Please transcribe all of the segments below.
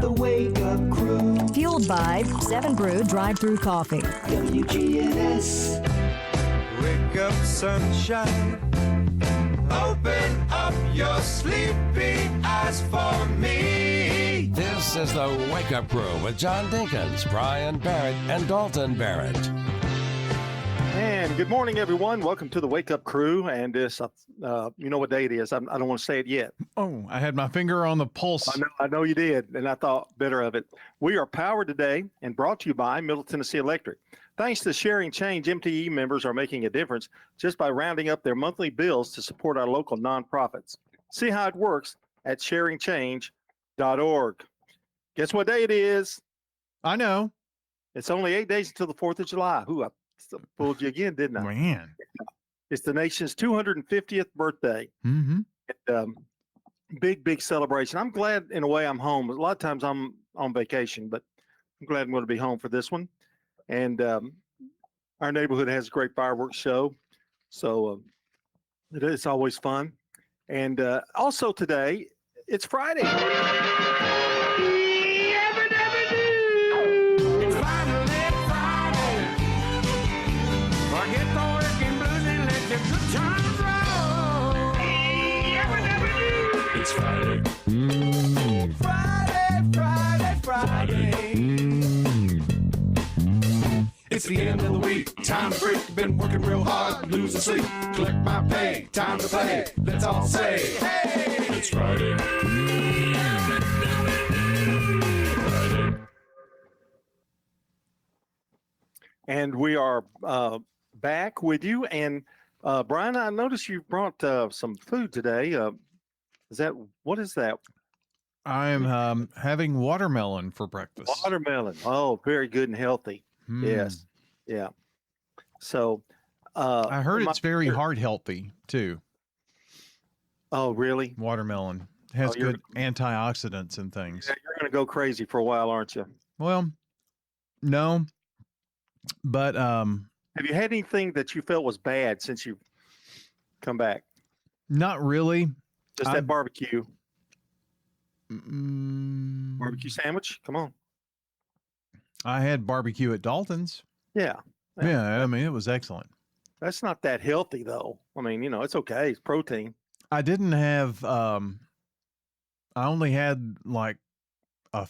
The Wake Up Crew. Fueled by 7 Brew Drive-Thru Coffee. WGNS. Wake up, sunshine. Open up your sleepy eyes for me. This is the Wake Up Crew with John Dinkins, Brian Barrett, and Dalton Barrett. And good morning, everyone. Welcome to the Wake Up Crew. And this, you know what day it is. I don't want to say it yet. Oh, I had my finger on the pulse. I know you did, and I thought better of it. We are powered today and brought to you by Middle Tennessee Electric. Thanks to Sharing Change, MTE members are making a difference just by rounding up their monthly bills to support our local nonprofits. See how it works at sharingchange.org. Guess what day it is? I know. It's only 8 days until the 4th of July. Ooh, I fooled you again, didn't I? Man. It's the nation's 250th birthday. Mm-hmm. And, big celebration. I'm glad in a way I'm home. A lot of times I'm on vacation, but I'm glad I'm going to be home for this one. And our neighborhood has a great fireworks show, so it's always fun. And also today, it's Friday. It's finally Friday. Forget the working blues and let the good times roll. It's Friday. Friday. It's the end of the week. Time to break. Been working real hard. Losing sleep. Collect my pay. Time to play. Let's all say, hey! It's Friday. And we are back with you. And Brian, I noticed you brought some food today. What is that? I am having watermelon for breakfast. Watermelon. Oh, very good and healthy. Mm. Yes. Yeah. So I heard it's very heart healthy too. Oh, really? Watermelon has you're- good antioxidants and things. Yeah, you're going to go crazy for a while, aren't you? Well, no, but Have you had anything that you felt was bad since you've come back? not really. Just that barbecue. Mm, Barbecue sandwich? Come on. I had barbecue at Dalton's. Yeah. Yeah, I mean, it was excellent. That's not that healthy, though. I mean, it's okay. It's protein. I didn't have, I only had like a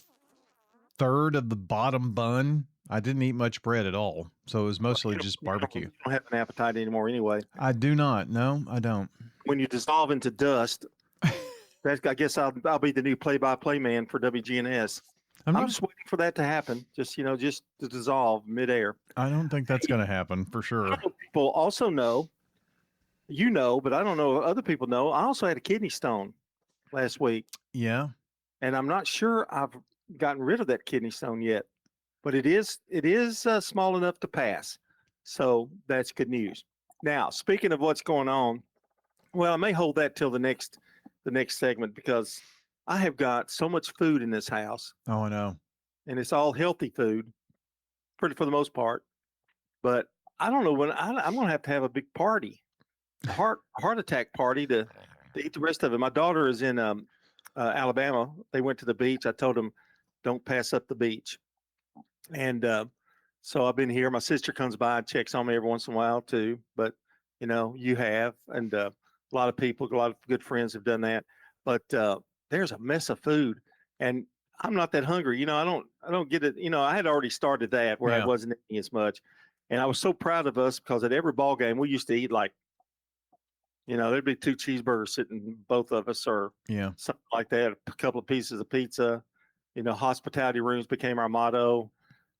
third of the bottom bun. I didn't eat much bread at all. So it was mostly just barbecue. You don't have an appetite anymore anyway. I do not. No, I don't. When you dissolve into dust, I guess I'll be the new play-by-play man for WGNS. I'm just waiting for that to happen. Just to dissolve midair. I don't think that's going to happen for sure. People also know, but I don't know if other people know. I also had a kidney stone last week, Yeah. and I'm not sure I've gotten rid of that kidney stone yet. But it is small enough to pass, so that's good news. Now, speaking of what's going on, well, I may hold that till the next segment because I have got so much food in this house, Oh, I know. and it's all healthy food, pretty for the most part. But I don't know when I'm going to have a big party, heart attack party to eat the rest of it. My daughter is in Alabama. They went to the beach. I told them, don't pass up the beach. And so I've been here. My sister comes by and checks on me every once in a while too. But you have, and a lot of people, a lot of good friends have done that. But there's a mess of food, and I'm not that hungry. I don't get it. I had already started that where Yeah. I wasn't eating as much, and I was so proud of us because at every ball game we used to eat like, there'd be 2 cheeseburgers sitting both of us or Yeah. something like that, a couple of pieces of pizza. Hospitality rooms became our motto.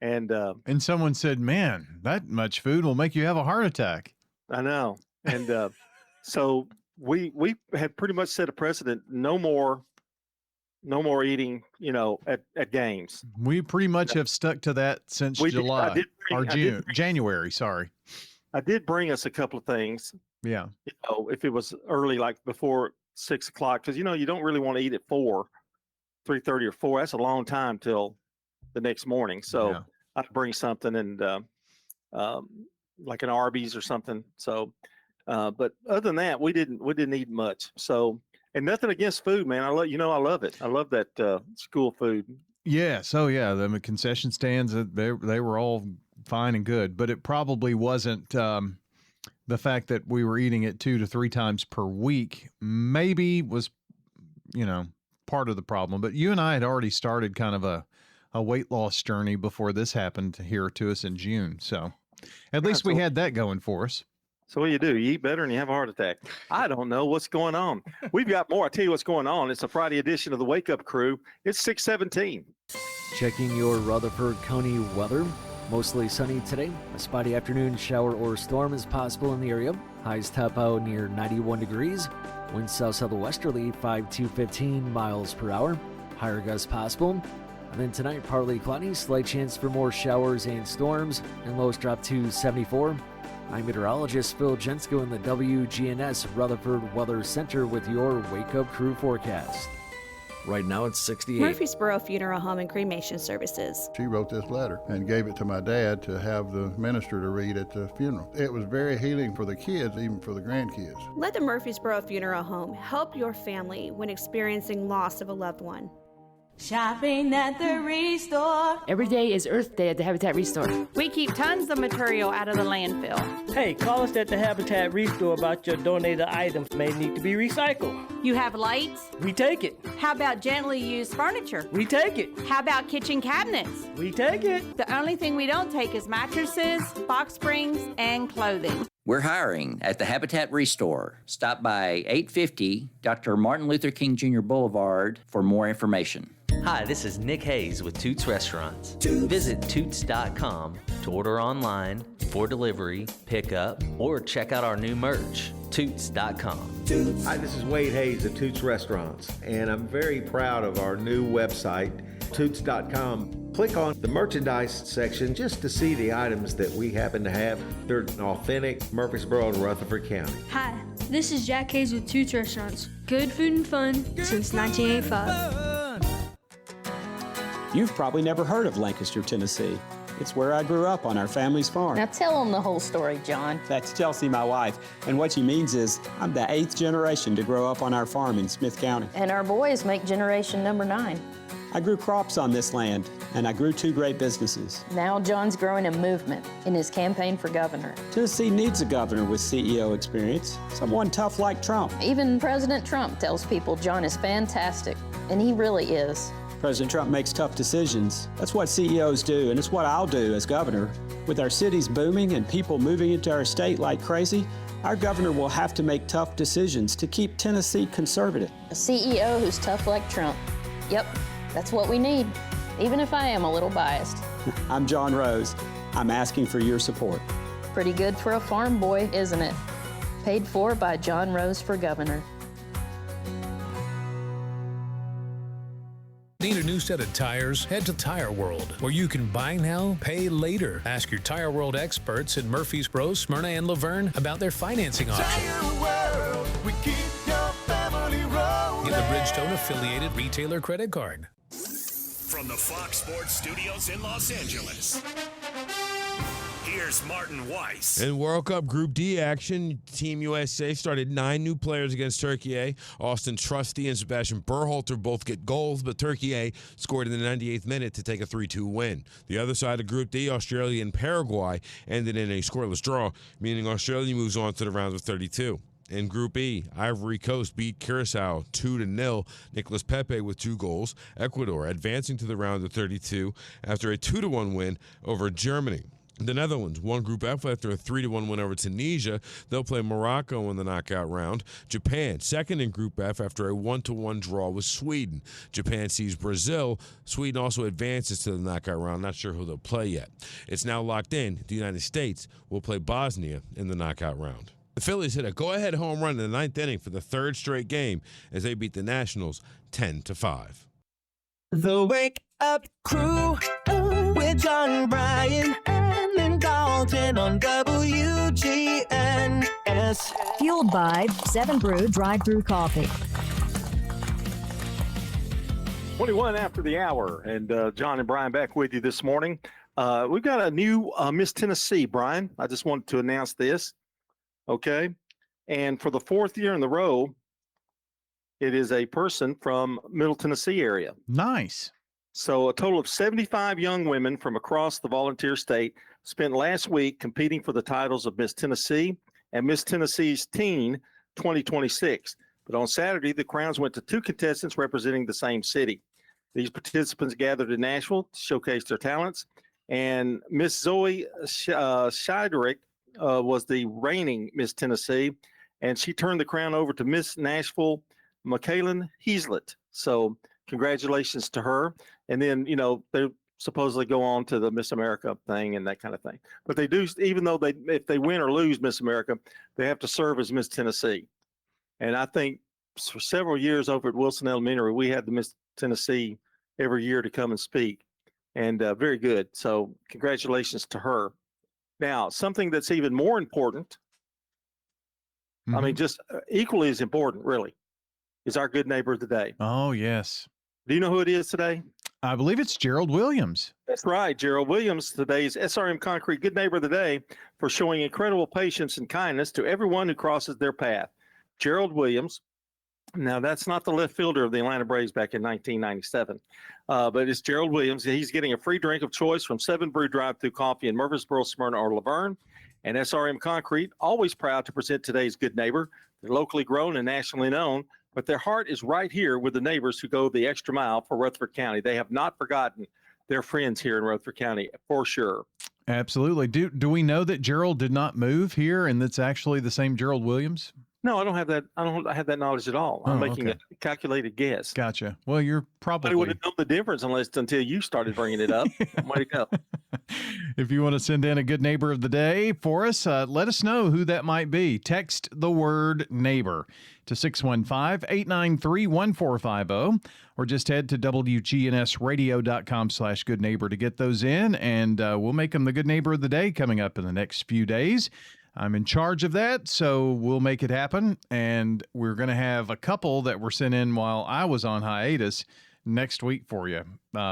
And someone said, man, that much food will make you have a heart attack. I know. And so we had pretty much set a precedent. No more eating, at games. We pretty much have stuck to that since We did. July or I did June, bring- January. Sorry. I did bring us a couple of things, Yeah. if it was early, like before 6 o'clock, because, you don't really want to eat at 3:30 or 4. That's a long time till the next morning. So Yeah. I'd bring something and like an Arby's or something. So, but other than that, we didn't eat much. So, and nothing against food, man. I love it. I love that school food. Yes. Oh, yeah. The concession stands, they were all fine and good, but it probably wasn't the fact that we were eating it 2 to 3 times per week. Maybe was, part of the problem. But you and I had already started kind of a weight loss journey before this happened here to us in June. So at least we had that going for us. So what do? You eat better and you have a heart attack. I don't know what's going on. We've got more. I tell you what's going on. It's a Friday edition of the Wake Up Crew. It's 6:17. Checking your Rutherford County weather. Mostly sunny today. A spotty afternoon shower or storm is possible in the area. Highs top out near 91 degrees. Winds south-southwesterly 5 to 15 miles per hour. Higher gusts possible. And then tonight, partly cloudy. Slight chance for more showers and storms. And lows drop to 74. I'm meteorologist Phil Jensko in the WGNS Rutherford Weather Center with your Wake Up Crew forecast. Right now it's 68. Murfreesboro Funeral Home and Cremation Services. She wrote this letter and gave it to my dad to have the minister to read at the funeral. It was very healing for the kids, even for the grandkids. Let the Murfreesboro Funeral Home help your family when experiencing loss of a loved one. Shopping at the Restore. Every day is Earth Day at the Habitat Restore. We keep tons of material out of the landfill. Hey, call us at the Habitat Restore about your donated items may need to be recycled. You have lights? We take it. How about gently used furniture? We take it. How about kitchen cabinets? We take it. The only thing we don't take is mattresses, box springs, and clothing. We're hiring at the Habitat Restore. Stop by 850 Dr. Martin Luther King Jr. Boulevard for more information. Hi, this is Nick Hayes with Toots Restaurants. Visit Toots.com to order online, for delivery, pickup, or check out our new merch. Toots.com. Hi, this is Wade Hayes at Toots Restaurants, and I'm very proud of our new website, Toots.com. Click on the merchandise section just to see the items that we happen to have. They're authentic Murfreesboro and Rutherford County. Hi, this is Jack Hayes with Toots Restaurants. Good food and fun since 1985. You've probably never heard of Lancaster, Tennessee. It's where I grew up on our family's farm. Now tell them the whole story, John. That's Chelsea, my wife. And what she means is I'm the 8th generation to grow up on our farm in Smith County. And our boys make generation number 9. I grew crops on this land, and I grew 2 great businesses. Now John's growing a movement in his campaign for governor. Tennessee needs a governor with CEO experience, someone tough like Trump. Even President Trump tells people John is fantastic, and he really is. President Trump makes tough decisions. That's what CEOs do, and it's what I'll do as governor. With our cities booming and people moving into our state like crazy, our governor will have to make tough decisions to keep Tennessee conservative. A CEO who's tough like Trump. Yep, that's what we need, even if I am a little biased. I'm John Rose. I'm asking for your support. Pretty good for a farm boy, isn't it? Paid for by John Rose for governor. Need a new set of tires? Head to Tire World, where you can buy now, pay later. Ask your Tire World experts in Murfreesboro, Smyrna, and Laverne about their financing options. Tire World, we keep your family rolling. Get the Bridgestone affiliated retailer credit card. From the Fox Sports Studios in Los Angeles, here's Martin Weiss. In World Cup Group D action, Team USA started 9 new players against Turkey A. Austin Trusty and Sebastian Berhalter both get goals, but Turkey A scored in the 98th minute to take a 3-2 win. The other side of Group D, Australia and Paraguay, ended in a scoreless draw, meaning Australia moves on to the round of 32. In Group E, Ivory Coast beat Curacao 2-0. Nicolas Pepe with 2 goals. Ecuador advancing to the round of 32 after a 2-1 win over Germany. The Netherlands won Group F after a 3-1 win over Tunisia. They'll play Morocco in the knockout round. Japan, second in Group F after a 1-1 draw with Sweden. Japan sees Brazil. Sweden also advances to the knockout round. Not sure who they'll play yet. It's now locked in. The United States will play Bosnia in the knockout round. The Phillies hit a go-ahead home run in the 9th inning for the 3rd straight game as they beat the Nationals 10-5. The Wake Up Crew with John Bryan and Dalton on WGNS. Fueled by 7 Brew drive-through coffee. 21 after the hour, and John and Brian back with you this morning. We've got a new Miss Tennessee, Brian. I just wanted to announce this. Okay. And for the 4th year in a row, it is a person from Middle Tennessee area. Nice. So a total of 75 young women from across the volunteer state spent last week competing for the titles of Miss Tennessee and Miss Tennessee's Teen 2026. But on Saturday, the crowns went to 2 contestants representing the same city. These participants gathered in Nashville to showcase their talents, and Miss Zoe Scheiderick was the reigning Miss Tennessee, and she turned the crown over to Miss Nashville, Michaelin Heaslett. So congratulations to her. And then, they supposedly go on to the Miss America thing and that kind of thing. But they do, even though if they win or lose Miss America, they have to serve as Miss Tennessee. And I think for several years over at Wilson Elementary, we had the Miss Tennessee every year to come and speak, and very good. So congratulations to her. Now, something that's even more important, I mean, just equally as important, really, is our good neighbor of the day. Oh, yes. Do you know who it is today? I believe it's Gerald Williams. That's right. Gerald Williams, today's SRM Concrete Good Neighbor of the Day, for showing incredible patience and kindness to everyone who crosses their path. Gerald Williams. Now, that's not the left fielder of the Atlanta Braves back in 1997, but it's Gerald Williams. He's getting a free drink of choice from 7 Brew Drive-Thru Coffee in Murfreesboro, Smyrna, or Laverne. And SRM Concrete, always proud to present today's good neighbor. They're locally grown and nationally known, but their heart is right here with the neighbors who go the extra mile for Rutherford County. They have not forgotten their friends here in Rutherford County, for sure. Absolutely. Do we know that Gerald did not move here and that's actually the same Gerald Williams? No, I don't have that. I don't have that knowledge at all. I'm making a calculated guess. Gotcha. Well, you're probably. I would have known the difference until you started bringing it up. Way to go. If you want to send in a good neighbor of the day for us, let us know who that might be. Text the word neighbor to 615-893-1450, or just head to WGNSradio.com/good neighbor to get those in, and we'll make them the good neighbor of the day coming up in the next few days. I'm in charge of that, so we'll make it happen. And we're going to have a couple that were sent in while I was on hiatus next week for you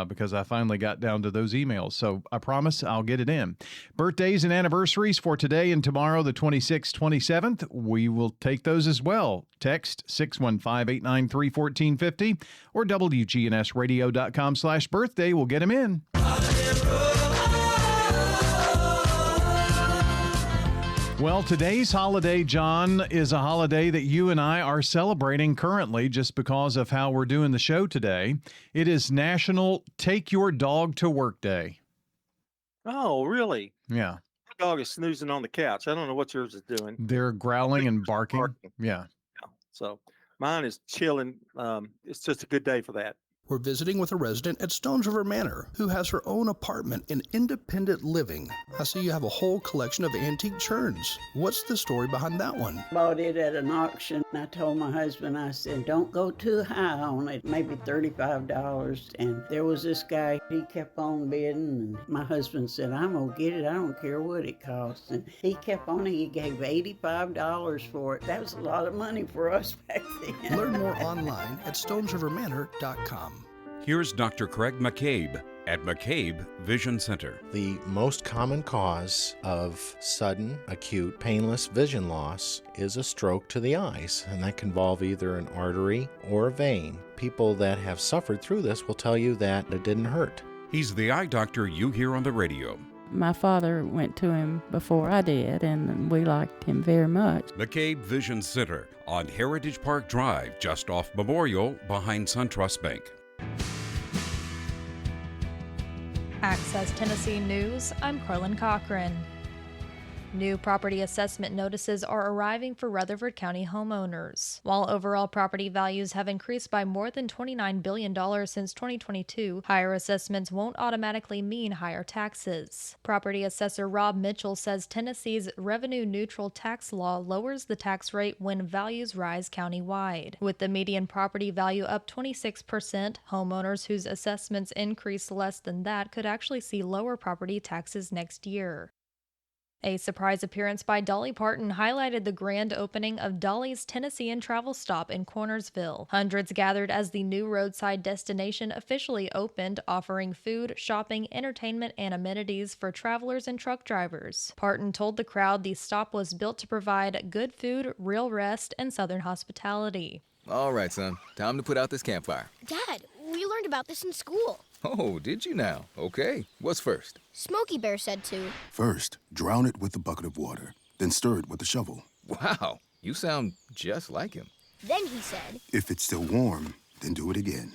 because I finally got down to those emails. So I promise I'll get it in. Birthdays and anniversaries for today and tomorrow, the 26th, 27th, we will take those as well. Text 615-893-1450 or WGNSradio.com/birthday. We'll get them in. Well, today's holiday, John, is a holiday that you and I are celebrating currently just because of how we're doing the show today. It is National Take Your Dog to Work Day. Oh, really? Yeah. My dog is snoozing on the couch. I don't know what yours is doing. They're growling and barking. Yeah. So mine is chilling. It's just a good day for that. We're visiting with a resident at Stones River Manor who has her own apartment in independent living. I see you have a whole collection of antique churns. What's the story behind that one? Bought it at an auction. I told my husband, I said, don't go too high on it, maybe $35. And there was this guy, he kept on bidding. And my husband said, I'm going to get it. I don't care what it costs. And he kept on, he gave $85 for it. That was a lot of money for us back then. Learn more online at stonesrivermanor.com. Here's Dr. Craig McCabe at McCabe Vision Center. The most common cause of sudden, acute, painless vision loss is a stroke to the eyes, and that can involve either an artery or a vein. People that have suffered through this will tell you that it didn't hurt. He's the eye doctor you hear on the radio. My father went to him before I did, and we liked him very much. McCabe Vision Center on Heritage Park Drive, just off Memorial, behind SunTrust Bank. Access Tennessee News, I'm Carlin Cochran. New property assessment notices are arriving for Rutherford County homeowners. While overall property values have increased by more than $29 billion since 2022, higher assessments won't automatically mean higher taxes. Property assessor Rob Mitchell says Tennessee's revenue-neutral tax law lowers the tax rate when values rise countywide. With the median property value up 26%, homeowners whose assessments increase less than that could actually see lower property taxes next year. A surprise appearance by Dolly Parton highlighted the grand opening of Dolly's Tennessean travel stop in Cornersville. Hundreds gathered as the new roadside destination officially opened, offering food, shopping, entertainment, and amenities for travelers and truck drivers. Parton told the crowd the stop was built to provide good food, real rest, and Southern hospitality. All right, son. Time to put out this campfire. Dad, we learned about this in school. Oh, did you now? Okay. What's first? Smokey Bear said to. First, drown it with a bucket of water, then stir it with a shovel. Wow, you sound just like him. Then he said, If it's still warm, then do it again.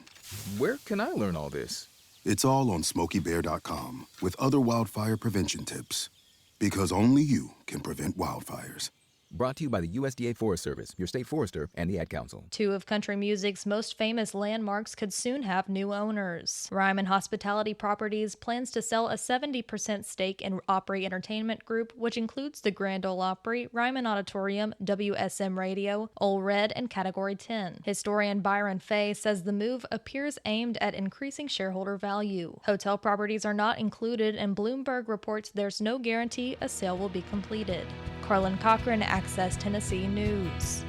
Where can I learn all this? It's all on SmokeyBear.com with other wildfire prevention tips. Because only you can prevent wildfires. Brought to you by the USDA Forest Service, your state forester, and the Ad Council. Two of country music's most famous landmarks could soon have new owners. Ryman Hospitality Properties plans to sell a 70% stake in Opry Entertainment Group, which includes the Grand Ole Opry, Ryman Auditorium, WSM Radio, Ole Red, and Category 10. Historian Byron Fay says the move appears aimed at increasing shareholder value. Hotel properties are not included, and Bloomberg reports there's no guarantee a sale will be completed. Carlin Cochran, Access Tennessee News.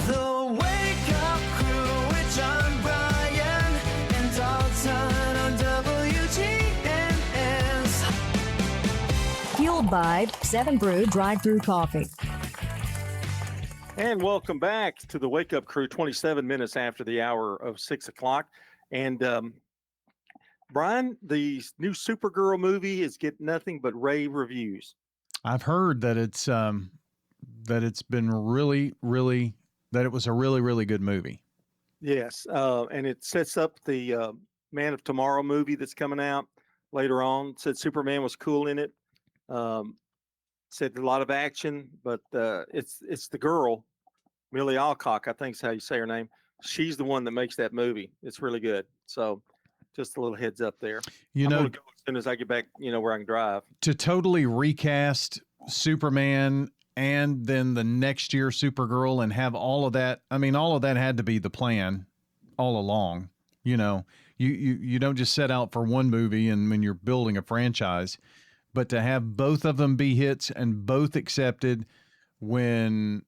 The Wake Up Crew with John Bryan and Dalton on WGNS. Fueled by 7 Brew Drive-Thru Coffee. And welcome back to the Wake Up Crew, 27 minutes after the hour of 6 o'clock. And Brian, the new Supergirl movie is getting nothing but rave reviews. I've heard that it's been really, that it was a really, really good movie. Yes, and it sets up the Man of Tomorrow movie that's coming out later on. It said Superman was cool in it. Said a lot of action, but it's the girl, Millie Alcock, I think is how you say her name. She's the one that makes that movie. It's really good. So just a little heads up there. I'm gonna go as soon as I get back, where I can drive. To totally recast Superman and then the next year Supergirl and have all of that. I mean, all of that had to be the plan all along. You don't just set out for one movie and when you're building a franchise, but to have both of them be hits and both accepted when,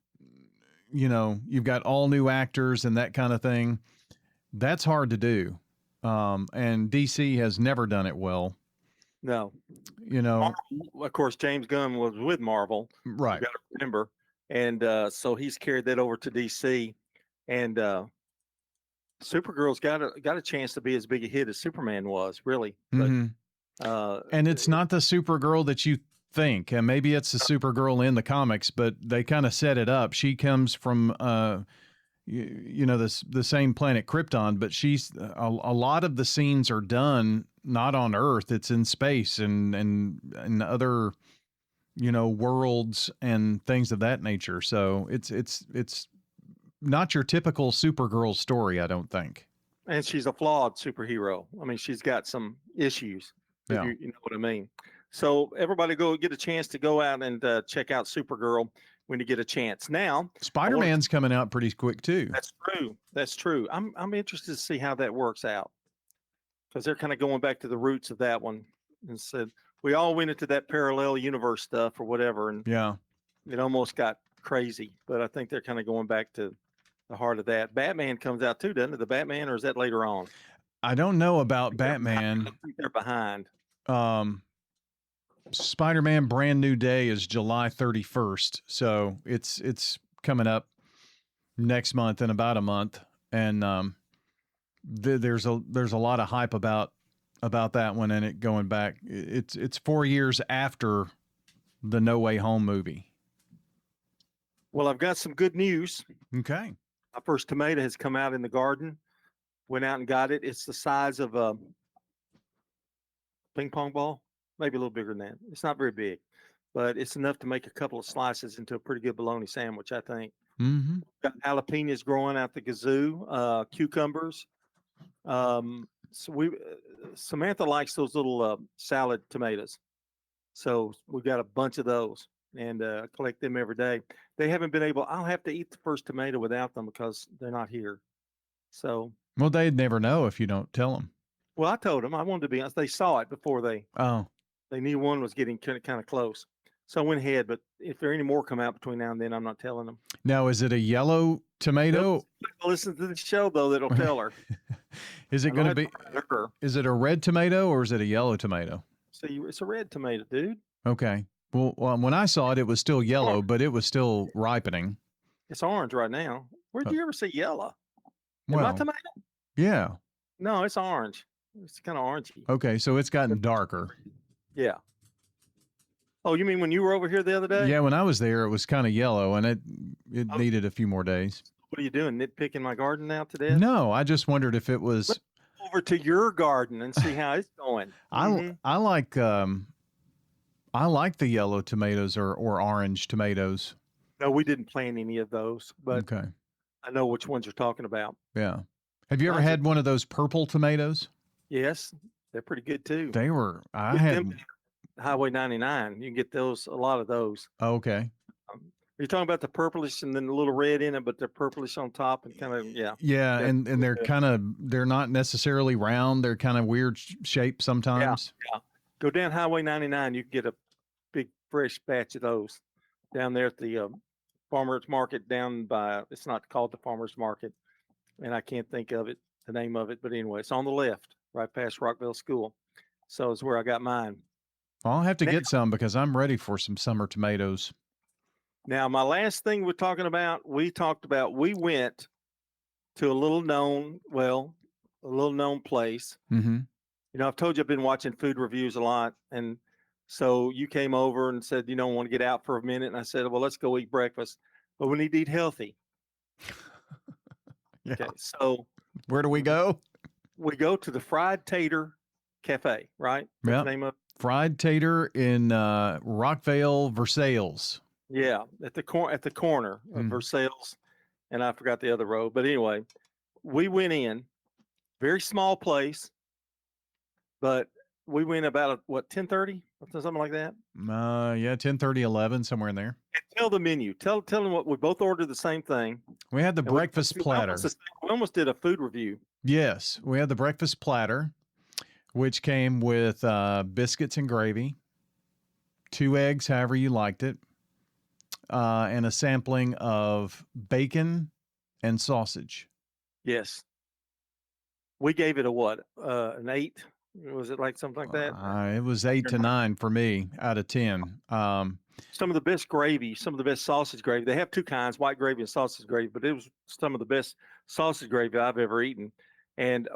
you've got all new actors and that kind of thing, that's hard to do. And DC has never done it well. No. Marvel, of course, James Gunn was with Marvel. Right. You got to remember. And so he's carried that over to DC. And Supergirl's got a chance to be as big a hit as Superman was, really. Mm-hmm. And it's not the Supergirl that you think. And maybe it's the Supergirl in the comics, but they kind of set it up. She comes from the same planet Krypton, but she's a lot of the scenes are done not on Earth. It's in space and other, worlds and things of that nature. So it's not your typical Supergirl story, I don't think. And she's a flawed superhero. I mean, she's got some issues. Yeah. You know what I mean? So everybody go get a chance to go out and check out Supergirl when you get a chance. Now, Spider-Man's coming out pretty quick too. That's true. I'm interested to see how that works out because they're kind of going back to the roots of that one and said we all went into that parallel universe stuff or whatever, and it almost got crazy. But I think they're kind of going back to the heart of that. Batman comes out too, doesn't it? The Batman, or is that later on? I don't know about Batman. I think they're behind. Spider-Man Brand New Day is July 31st. So it's coming up next month in about a month. And there's a lot of hype about that one and it going back. It's 4 years after the No Way Home movie. Well, I've got some good news. Okay. My first tomato has come out in the garden. Went out and got it. It's the size of a ping pong ball, maybe a little bigger than that. It's not very big, but it's enough to make a couple of slices into a pretty good bologna sandwich, I think. Mm-hmm. Got jalapenos growing out the gazoo, cucumbers. Samantha likes those little salad tomatoes. So we've got a bunch of those and collect them every day. They haven't been able, I'll have to eat the first tomato without them because they're not here. So. Well, they'd never know if you don't tell them. Well, I told them I wanted to be honest. They saw it before they knew one was getting kind of close. So I went ahead, but if there are any more come out between now and then, I'm not telling them. Now, is it a yellow tomato? Listen to the show, though, that'll tell her. Is it going to be, is it a red tomato or is it a yellow tomato? See, it's a red tomato, dude. Okay. Well, when I saw it, it was still yellow, but it was still ripening. It's orange right now. Where'd you ever see yellow? Am I Well, tomato? yeah. No, it's orange. It's kind of orangey. Okay, so it's gotten darker. Yeah. Oh, you mean when you were over here the other day? Yeah, when I was there, it was kind of yellow, and it needed a few more days. What are you doing? Nitpicking my garden now today? No, I just wondered if it was. Over to your garden and see how it's going. I like the yellow tomatoes or orange tomatoes. No, we didn't plant any of those, but Okay. I know which ones you're talking about. Yeah. Have you ever had one of those purple tomatoes? Yes, they're pretty good too. They were. I Get had. them at Highway 99. You can get those, a lot of those. Okay. You're talking about the purplish and then the little red in it, but they're purplish on top and kind of, yeah. Yeah, and they're they're not necessarily round. They're kind of weird shape sometimes. Yeah. Go down Highway 99. You can get a big fresh batch of those down there at the farmer's market down by, it's not called the farmer's market, and I can't think of it, the name of it, but anyway, it's on the left, right past Rockville School. So it's where I got mine. I'll have to get some because I'm ready for some summer tomatoes. Now, my last thing we went to a little known place. Mm-hmm. You know, I've told you I've been watching food reviews a lot. And so you came over and said, you don't want to get out for a minute. And I said, well, let's go eat breakfast, but we need to eat healthy. Yeah. Okay. So where do we go? We go to the Fried Tater Cafe, right? That's Yeah. the name of Fried Tater in Rockvale, Versailles. Yeah, at the corner of Versailles, and I forgot the other road. But anyway, we went in, very small place, but we went about 10:30, something like that. Yeah, 10:30, 11, somewhere in there. And tell the menu. Tell them what we both ordered the same thing. We had the And breakfast platter. We almost did a food review. Yes, we had the breakfast platter, which came with biscuits and gravy, 2 eggs, however you liked it, and a sampling of bacon and sausage. Yes. We gave it a what? An 8? Was it like something like that? It was 8 to 9 for me out of 10. Some of the best gravy, some of the best sausage gravy. They have 2 kinds, white gravy and sausage gravy, but it was some of the best sausage gravy I've ever eaten. And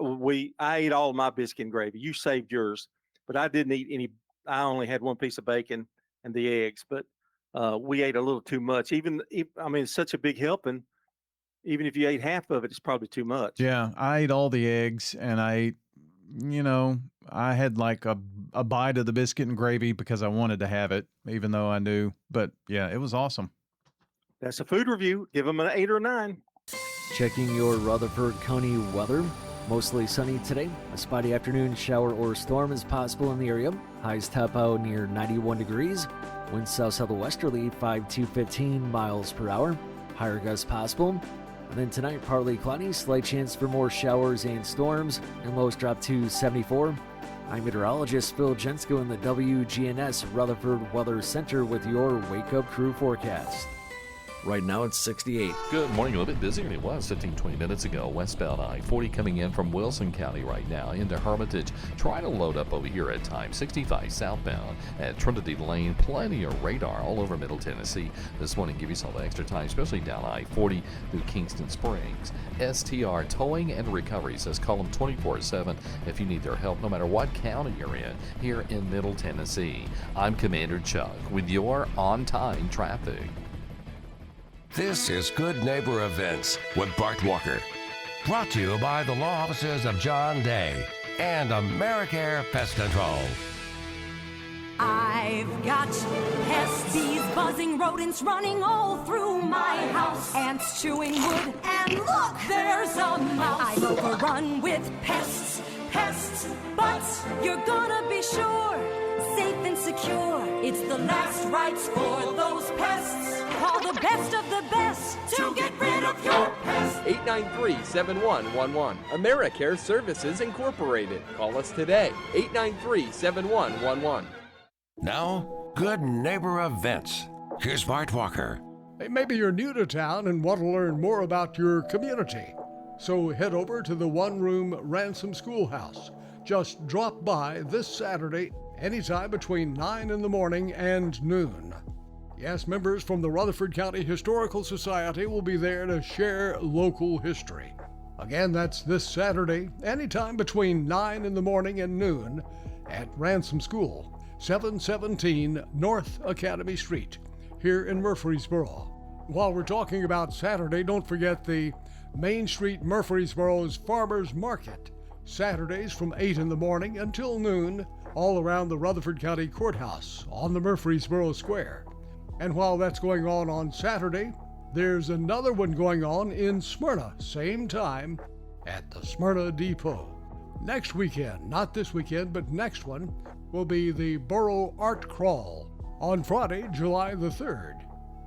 I ate all of my biscuit and gravy. You saved yours, but I didn't eat any. I only had 1 piece of bacon and the eggs, but we ate a little too much. It's such a big helping. Even if you ate half of it, it's probably too much. Yeah, I ate all the eggs, and I had like a bite of the biscuit and gravy because I wanted to have it, even though I knew. But yeah, it was awesome. That's a food review. Give them an 8 or a 9. Checking your Rutherford County weather. Mostly sunny today. A spotty afternoon shower or storm is possible in the area. Highs top out near 91 degrees. Winds south-southwesterly 5 to 15 miles per hour. Higher gusts possible. And then tonight, partly cloudy. Slight chance for more showers and storms. And lows drop to 74. I'm meteorologist Phil Jensko in the WGNS Rutherford Weather Center with your Wake Up Crew forecast. Right now it's 68. Good morning. A little bit busier than it was 20 minutes ago. Westbound I-40 coming in from Wilson County right now into Hermitage. Trying to load up over here at times. 65 southbound at Trinity Lane. Plenty of radar all over Middle Tennessee. This morning give yourself extra time, especially down I-40 through Kingston Springs. STR Towing and Recovery says call them 24/7 if you need their help, no matter what county you're in here in Middle Tennessee. I'm Commander Chuck with your on-time traffic. This is Good Neighbor Events with Bart Walker. Brought to you by the law offices of John Day and AmeriCare Pest Control. I've got pests, bees, buzzing rodents running all through my house. Ants chewing wood, and look, there's a mouse. I'm overrun with pests, but you're gonna be sure, safe and secure. It's the last rites for those pests. Call the best of the best to get rid of your pests. 893-7111. AmeriCare Services Incorporated. Call us today. 893-7111. Now, Good Neighbor Events. Here's Bart Walker. Hey, maybe you're new to town and want to learn more about your community. So head over to the one-room Ransom Schoolhouse. Just drop by this Saturday anytime between 9 in the morning and noon. Yes, members from the Rutherford County Historical Society will be there to share local history. Again, that's this Saturday, anytime between 9 in the morning and noon at Ransom School, 717 North Academy Street, here in Murfreesboro. While we're talking about Saturday, don't forget the Main Street Murfreesboro's Farmers Market, Saturdays from 8 in the morning until noon, all around the Rutherford County Courthouse on the Murfreesboro Square. And while that's going on Saturday, there's another one going on in Smyrna, same time, at the Smyrna Depot. Next weekend, not this weekend, but next one, will be the Borough Art Crawl on Friday, July the 3rd.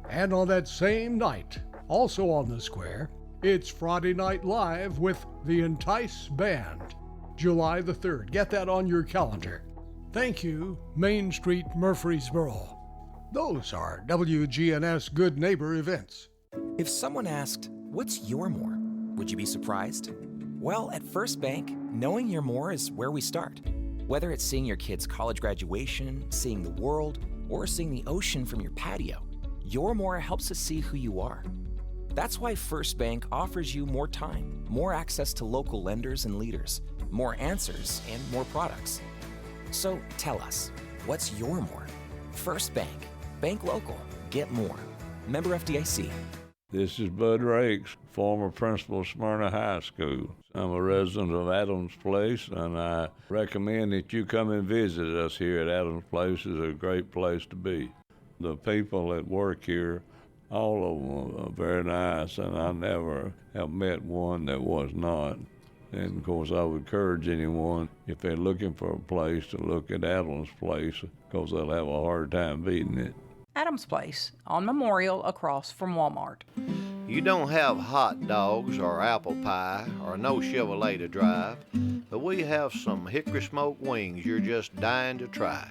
And on that same night, also on the square, it's Friday Night Live with the Entice Band, July the 3rd. Get that on your calendar. Thank you, Main Street Murfreesboro. Those are WGNS Good Neighbor events. If someone asked, "What's your more?" would you be surprised? Well, at First Bank, knowing your more is where we start. Whether it's seeing your kid's college graduation, seeing the world, or seeing the ocean from your patio, your more helps us see who you are. That's why First Bank offers you more time, more access to local lenders and leaders, more answers, and more products. So tell us, what's your more? First Bank. Bank local. Get more. Member FDIC. This is Bud Rakes, former principal of Smyrna High School. I'm a resident of Adams Place, and I recommend that you come and visit us here at Adams Place. It's a great place to be. The people that work here, all of them are very nice, and I never have met one that was not. And, of course, I would encourage anyone, if they're looking for a place, to look at Adams Place, because they'll have a hard time beating it. Adams Place, on Memorial across from Walmart. You don't have hot dogs or apple pie or no Chevrolet to drive, but we have some hickory smoked wings you're just dying to try.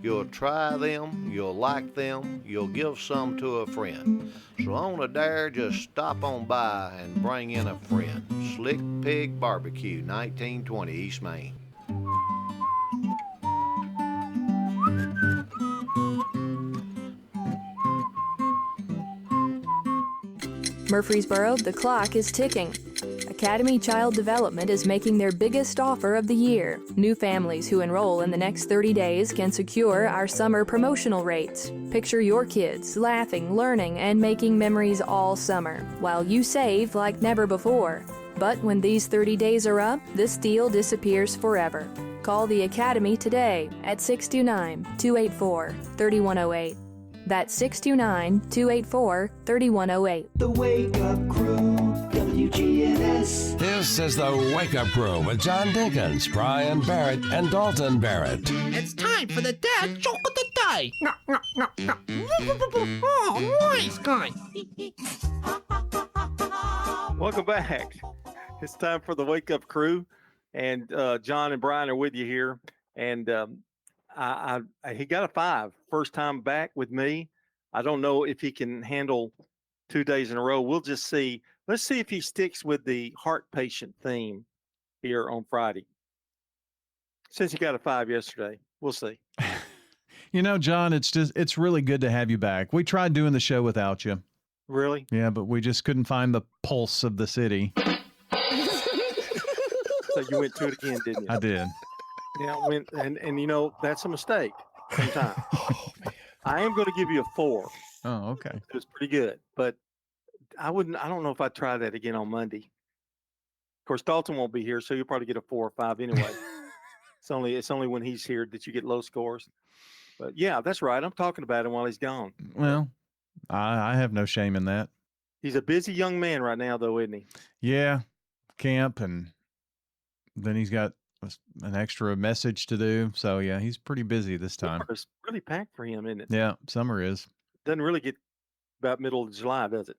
You'll try them, you'll like them, you'll give some to a friend. So on a dare, just stop on by and bring in a friend. Slick Pig Barbecue, 1920 East Main. Murfreesboro, the clock is ticking. Academy Child Development is making their biggest offer of the year. New families who enroll in the next 30 days can secure our summer promotional rates. Picture your kids laughing, learning, and making memories all summer, while you save like never before. But when these 30 days are up, this deal disappears forever. Call the Academy today at 629-284-3108. That's 629-284-3108. The Wake Up Crew, WGNS. This is the Wake Up Crew with John Dinkins, Brian Barrett, and Dalton Barrett. It's time for the dad joke of the day. Oh, nice guy. Welcome back. It's time for the Wake Up Crew, and John and Brian are with you here. And he got a 5 first time back with me. I don't know if he can handle 2 days in a row. We'll just see. Let's see if he sticks with the heart patient theme here on Friday. Since he got a 5 yesterday, we'll see. You know, John, it's really good to have you back. We tried doing the show without you. Really? Yeah, but we just couldn't find the pulse of the city. So you went to it again, didn't you? I did. Yeah, and you know, that's a mistake sometimes. I am going to give you a 4. Oh, okay. It was pretty good, but I don't know if I'd try that again on Monday. Of course, Dalton won't be here, so you'll probably get a 4 or 5 anyway. It's only when he's here that you get low scores. But yeah, that's right. I'm talking about him while he's gone. Well, I have no shame in that. He's a busy young man right now, though, isn't he? Yeah, camp, and then he's got an extra message to do. So yeah, he's pretty busy this time. It's really packed for him, isn't it? Yeah, summer is. Doesn't really get about middle of July, does it?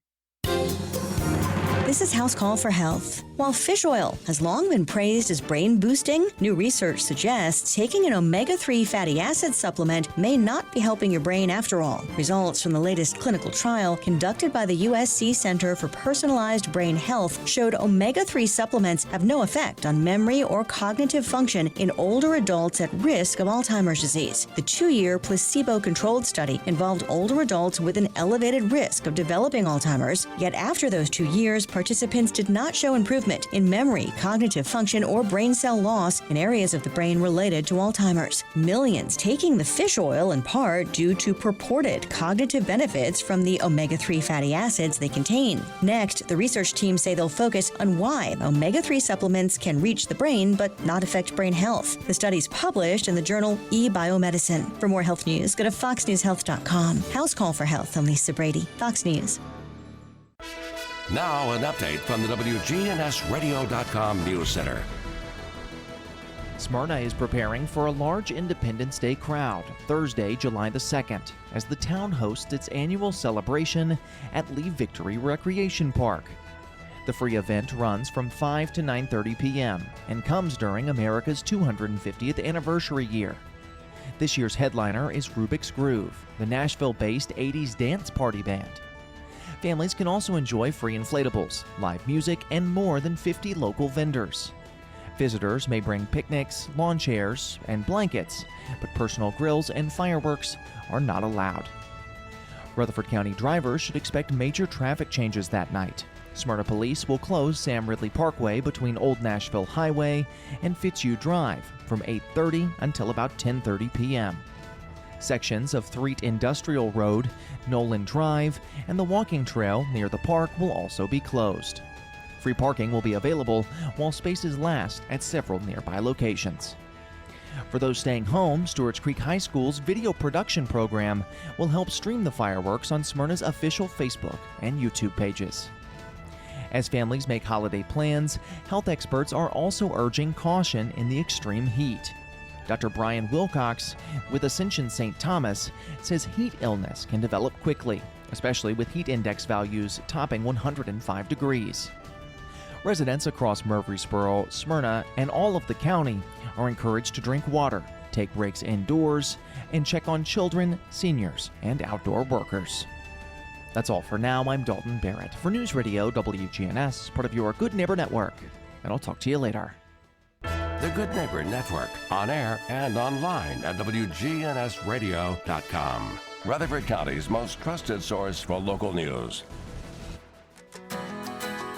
This is House Call for Health. While fish oil has long been praised as brain boosting, new research suggests taking an omega-3 fatty acid supplement may not be helping your brain after all. Results from the latest clinical trial conducted by the USC Center for Personalized Brain Health showed omega-3 supplements have no effect on memory or cognitive function in older adults at risk of Alzheimer's disease. The 2-year placebo-controlled study involved older adults with an elevated risk of developing Alzheimer's, yet after those 2 years, participants did not show improvement in memory, cognitive function, or brain cell loss in areas of the brain related to Alzheimer's. Millions taking the fish oil in part due to purported cognitive benefits from the omega-3 fatty acids they contain. Next, the research team say they'll focus on why omega-3 supplements can reach the brain but not affect brain health. The study's published in the journal eBiomedicine. For more health news, go to foxnewshealth.com. House Call for Health. I'm Lisa Brady, Fox News. Now, an update from the WGNSradio.com News Center. Smyrna is preparing for a large Independence Day crowd Thursday, July the 2nd, as the town hosts its annual celebration at Lee Victory Recreation Park. The free event runs from 5 to 9:30 p.m. and comes during America's 250th anniversary year. This year's headliner is Rubik's Groove, the Nashville-based 80s dance party band. Families can also enjoy free inflatables, live music, and more than 50 local vendors. Visitors may bring picnics, lawn chairs, and blankets, but personal grills and fireworks are not allowed. Rutherford County drivers should expect major traffic changes that night. Smyrna Police will close Sam Ridley Parkway between Old Nashville Highway and Fitzhugh Drive from 8:30 until about 10:30 p.m. Sections of Threet Industrial Road, Nolan Drive, and the walking trail near the park will also be closed. Free parking will be available while spaces last at several nearby locations. For those staying home, Stewart's Creek High School's video production program will help stream the fireworks on Smyrna's official Facebook and YouTube pages. As families make holiday plans, health experts are also urging caution in the extreme heat. Dr. Brian Wilcox with Ascension St. Thomas says heat illness can develop quickly, especially with heat index values topping 105 degrees. Residents across Murfreesboro, Smyrna, and all of the county are encouraged to drink water, take breaks indoors, and check on children, seniors, and outdoor workers. That's all for now. I'm Dalton Barrett for News Radio WGNS, part of your Good Neighbor Network, and I'll talk to you later. The Good Neighbor Network, on air and online at WGNSradio.com. Rutherford County's most trusted source for local news.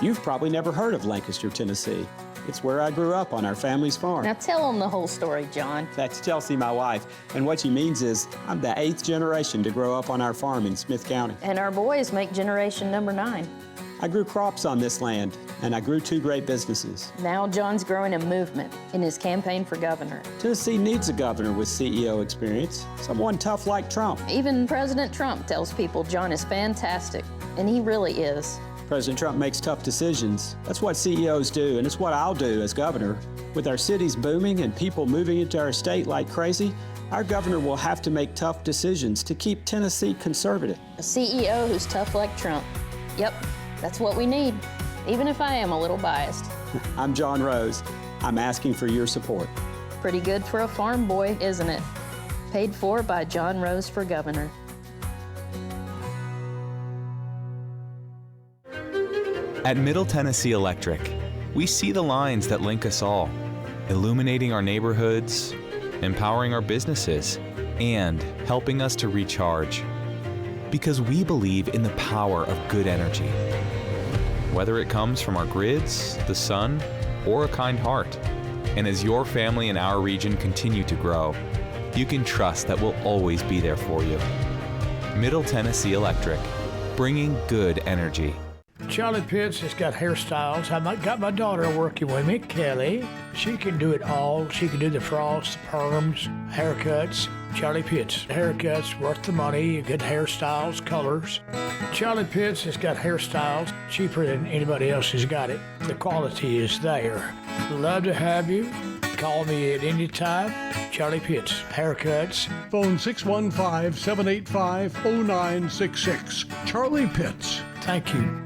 You've probably never heard of Lancaster, Tennessee. It's where I grew up on our family's farm. Now tell them the whole story, John. That's Chelsea, my wife. And what she means is I'm the 8th generation to grow up on our farm in Smith County. And our boys make generation number 9. I grew crops on this land, and I grew 2 great businesses. Now John's growing a movement in his campaign for governor. Tennessee needs a governor with CEO experience, someone tough like Trump. Even President Trump tells people John is fantastic, and he really is. President Trump makes tough decisions. That's what CEOs do, and it's what I'll do as governor. With our cities booming and people moving into our state like crazy, our governor will have to make tough decisions to keep Tennessee conservative. A CEO who's tough like Trump. Yep, that's what we need, even if I am a little biased. I'm John Rose. I'm asking for your support. Pretty good for a farm boy, isn't it? Paid for by John Rose for governor. At Middle Tennessee Electric, we see the lines that link us all, illuminating our neighborhoods, empowering our businesses, and helping us to recharge. Because we believe in the power of good energy. Whether it comes from our grids, the sun, or a kind heart. And as your family and our region continue to grow, you can trust that we'll always be there for you. Middle Tennessee Electric, bringing good energy. Charlie Pitts has got hairstyles. I got my daughter working with me, Kelly. She can do it all. She can do the frosts, perms, haircuts. Charlie Pitts, haircuts worth the money, good hairstyles, colors. Charlie Pitts has got hairstyles cheaper than anybody else has got it. The quality is there. Love to have you. Call me at any time. Charlie Pitts, haircuts. Phone 615-785-0966. Charlie Pitts. Thank you.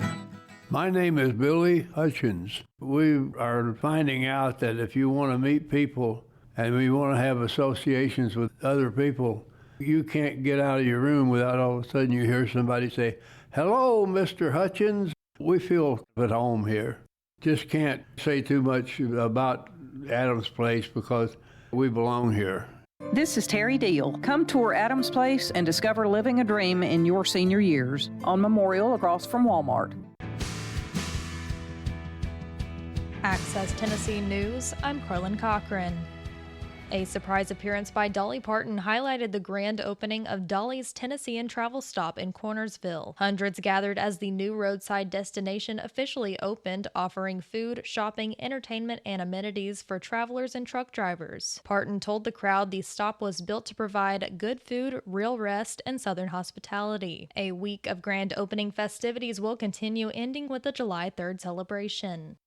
My name is Billy Hutchins. We are finding out that if you want to meet people and we want to have associations with other people, you can't get out of your room without all of a sudden you hear somebody say, "Hello, Mr. Hutchins." We feel at home here. Just can't say too much about Adams Place because we belong here. This is Terry Deal. Come tour Adams Place and discover living a dream in your senior years on Memorial across from Walmart. Access Tennessee News, I'm Carlin Cochran. A surprise appearance by Dolly Parton highlighted the grand opening of Dolly's Tennessean travel stop in Cornersville. Hundreds gathered as the new roadside destination officially opened, offering food, shopping, entertainment, and amenities for travelers and truck drivers. Parton told the crowd the stop was built to provide good food, real rest, and Southern hospitality. A week of grand opening festivities will continue, ending with the July 3rd celebration.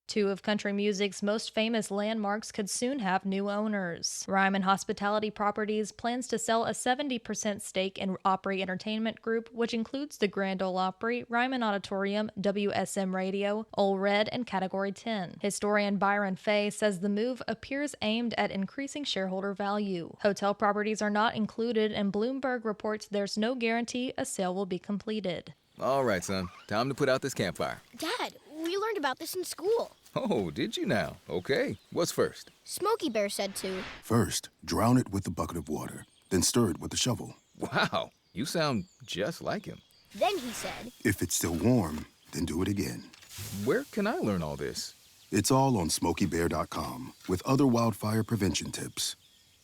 Two of country music's most famous landmarks could soon have new owners. Ryman Hospitality Properties plans to sell a 70% stake in Opry Entertainment Group, which includes the Grand Ole Opry, Ryman Auditorium, WSM Radio, Ole Red, and Category 10. Historian Byron Fay says the move appears aimed at increasing shareholder value. Hotel properties are not included, and Bloomberg reports there's no guarantee a sale will be completed. All right, son. Time to put out this campfire. Dad, we learned about this in school. Oh, did you now? Okay. What's first? Smokey Bear said to. First, drown it with a bucket of water, then stir it with a shovel. Wow, you sound just like him. Then he said, If it's still warm, then do it again. Where can I learn all this? It's all on SmokeyBear.com with other wildfire prevention tips.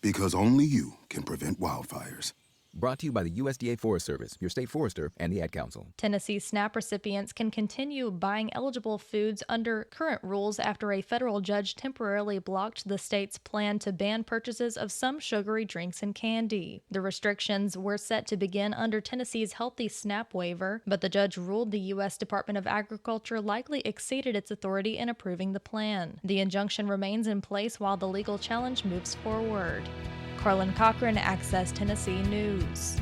Because only you can prevent wildfires. Brought to you by the USDA Forest Service, your state forester, and the Ad Council. Tennessee SNAP recipients can continue buying eligible foods under current rules after a federal judge temporarily blocked the state's plan to ban purchases of some sugary drinks and candy. The restrictions were set to begin under Tennessee's Healthy SNAP waiver, but the judge ruled the U.S. Department of Agriculture likely exceeded its authority in approving the plan. The injunction remains in place while the legal challenge moves forward. Carlin Cochran, Access Tennessee News.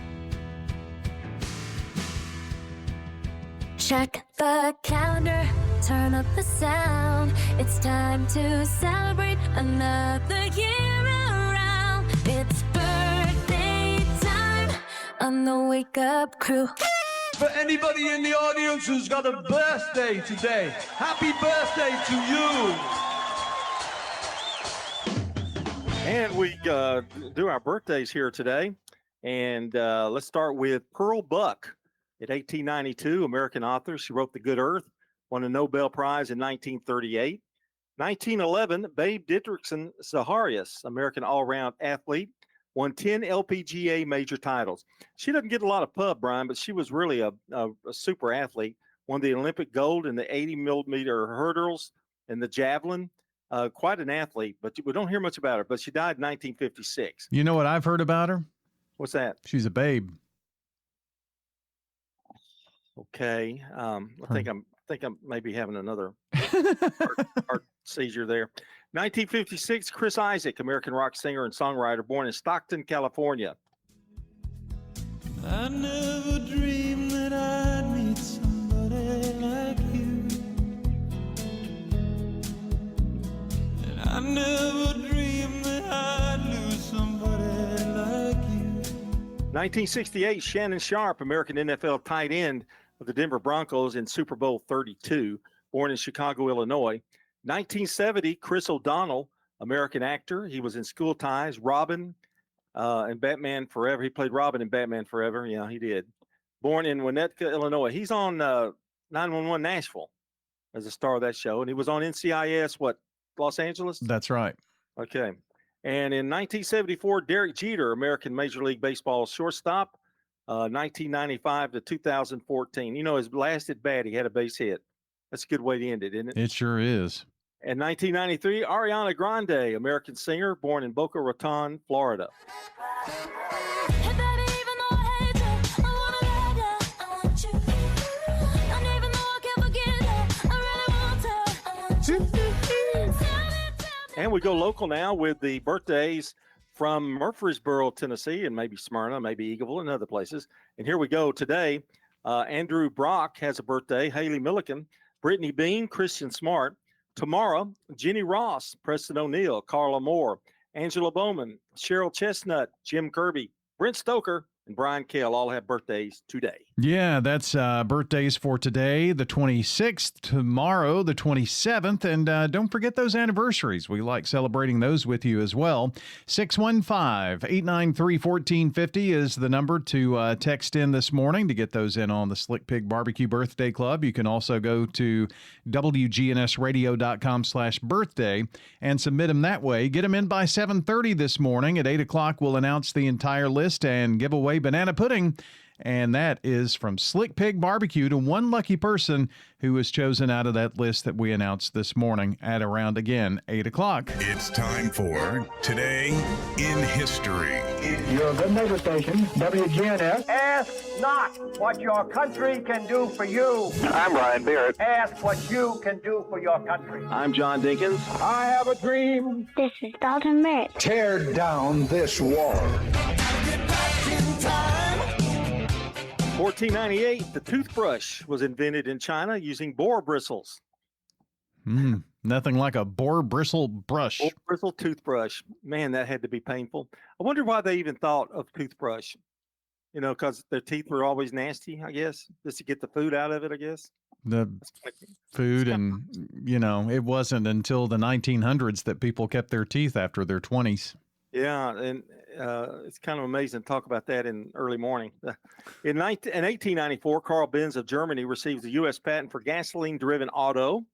Check the calendar, turn up the sound. It's time to celebrate another year around. It's birthday time on the Wake Up Crew. For anybody in the audience who's got a birthday today, happy birthday to you. And we do our birthdays here today. And let's start with Pearl Buck. In 1892, American author. She wrote The Good Earth, won a Nobel Prize in 1938. 1911, Babe Didrikson Zaharias, American all-round athlete, won 10 LPGA major titles. She doesn't get a lot of pub, Brian, but she was really a super athlete. Won the Olympic gold in the 80-millimeter hurdles and the javelin. Quite an athlete, but we don't hear much about her. But she died in 1956. You know what I've heard about her? What's that? She's a babe. Okay. I think I'm maybe having another heart seizure there. 1956, Chris Isaak, American rock singer and songwriter, born in Stockton, California. I never dreamed that I'd meet somebody like you. And I never dreamed that I'd lose somebody like you. 1968, Shannon Sharp, American NFL tight end of the Denver Broncos in Super Bowl 32, born in Chicago, Illinois. 1970, Chris O'Donnell, American actor. He was in School Ties, Robin, and Batman Forever. He played Robin in Batman Forever. Yeah, he did. Born in Winnetka, Illinois. He's on 911 Nashville as a star of that show. And he was on NCIS, Los Angeles? That's right. Okay. And in 1974, Derek Jeter, American Major League Baseball shortstop, 1995 to 2014. You know, his last at bat, he had a base hit. That's a good way to end it, isn't it? It sure is. In 1993, Ariana Grande, American singer, born in Boca Raton, Florida. And we go local now with the birthdays from Murfreesboro, Tennessee, and maybe Smyrna, maybe Eagleville, and other places. And here we go today. Andrew Brock has a birthday. Haley Milliken, Brittany Bean, Christian Smart. Tomorrow, Jenny Ross, Preston O'Neill, Carla Moore, Angela Bowman, Cheryl Chestnut, Jim Kirby, Brent Stoker, and Brian Kell all have birthdays today. Yeah, that's birthdays for today, the 26th, tomorrow, the 27th, and don't forget those anniversaries. We like celebrating those with you as well. 615-893-1450 is the number to text in this morning to get those in on the Slick Pig Barbecue Birthday Club. You can also go to wgnsradio.com/birthday and submit them that way. Get them in by 7:30 this morning. At 8 o'clock, we'll announce the entire list and give away banana pudding. And that is from Slick Pig Barbecue to one lucky person who was chosen out of that list that we announced this morning at around, again, 8 o'clock. It's time for Today in History. Your Good Neighbor Station, WGNS. Ask not what your country can do for you. I'm Ryan Barrett. Ask what you can do for your country. I'm John Dinkins. I have a dream. This is Dalton Merritt. Tear down this wall. 1498, the toothbrush was invented in China using boar bristles. Nothing like a boar bristle brush. Boar bristle toothbrush. Man, that had to be painful. I wonder why they even thought of toothbrush. You know, because their teeth were always nasty, I guess, just to get the food out of it, I guess. The food and, you know, it wasn't until the 1900s that people kept their teeth after their 20s. Yeah, and it's kind of amazing to talk about that in early morning. In 1894, Carl Benz of Germany receives the U.S. patent for gasoline-driven auto.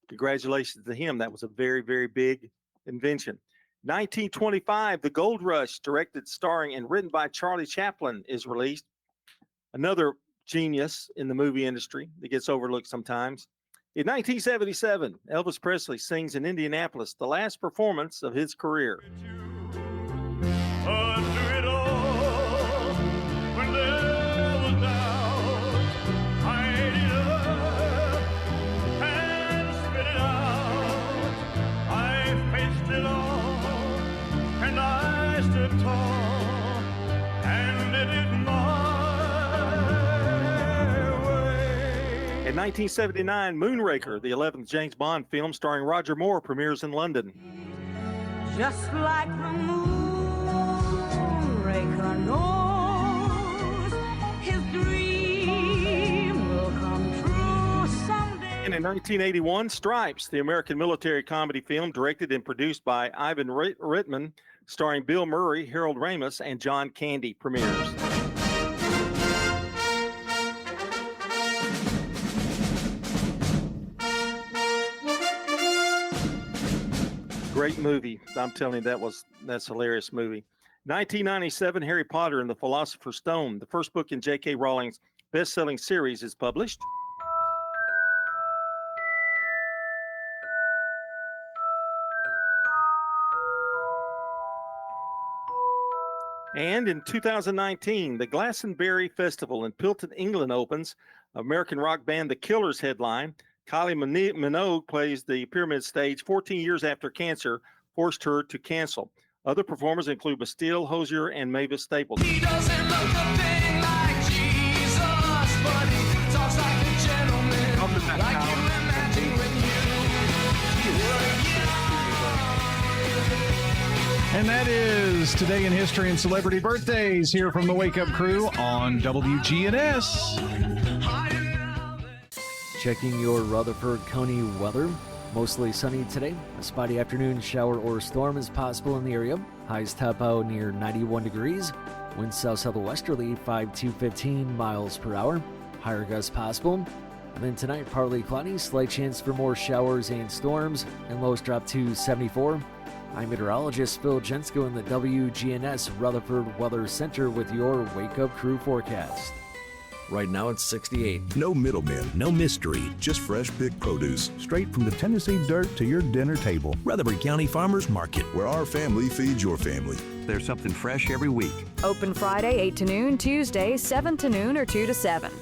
Congratulations to him. That was a very, very big invention. 1925, The Gold Rush, directed, starring, and written by Charlie Chaplin, is released. Another genius in the movie industry that gets overlooked sometimes. In 1977, Elvis Presley sings in Indianapolis, the last performance of his career. Under it all, when there was doubt, I ate it up and spit it out. I faced it all, and I stood tall, and did it my way. In 1979, Moonraker, the 11th James Bond film starring Roger Moore, premieres in London. Just like the moonraker knows his dream will come true someday. And in 1981, Stripes, the American military comedy film directed and produced by Ivan Reitman, starring Bill Murray, Harold Ramis, and John Candy, premieres. Great movie. I'm telling you, that's a hilarious movie. 1997, Harry Potter and the Philosopher's Stone, the first book in J.K. Rowling's best-selling series, is published. And in 2019, the Glastonbury Festival in Pilton, England opens. American rock band The Killers headline. Kylie Minogue plays the Pyramid Stage 14 years after cancer forced her to cancel. Other performers include Bastille, Hosier, and Mavis Staples. He doesn't look a thing like Jesus, but he talks like a gentleman, like you imagine when you were young. And that is Today in History and Celebrity Birthdays here from the Wake Up Crew on WGNS. Checking your Rutherford County weather. Mostly sunny today. A spotty afternoon shower or storm is possible in the area. Highs top out near 91 degrees. Winds south-southwesterly 5 to 15 miles per hour. Higher gusts possible. And then tonight, partly cloudy. Slight chance for more showers and storms. And lows drop to 74. I'm meteorologist Phil Jensko in the WGNS Rutherford Weather Center with your Wake Up Crew forecast. Right now it's 68. No middlemen, no mystery, just fresh big produce, straight from the Tennessee dirt to your dinner table. Rutherford County Farmers Market, where our family feeds your family. There's something fresh every week. Open Friday 8 to noon, Tuesday 7 to noon or 2 to 7.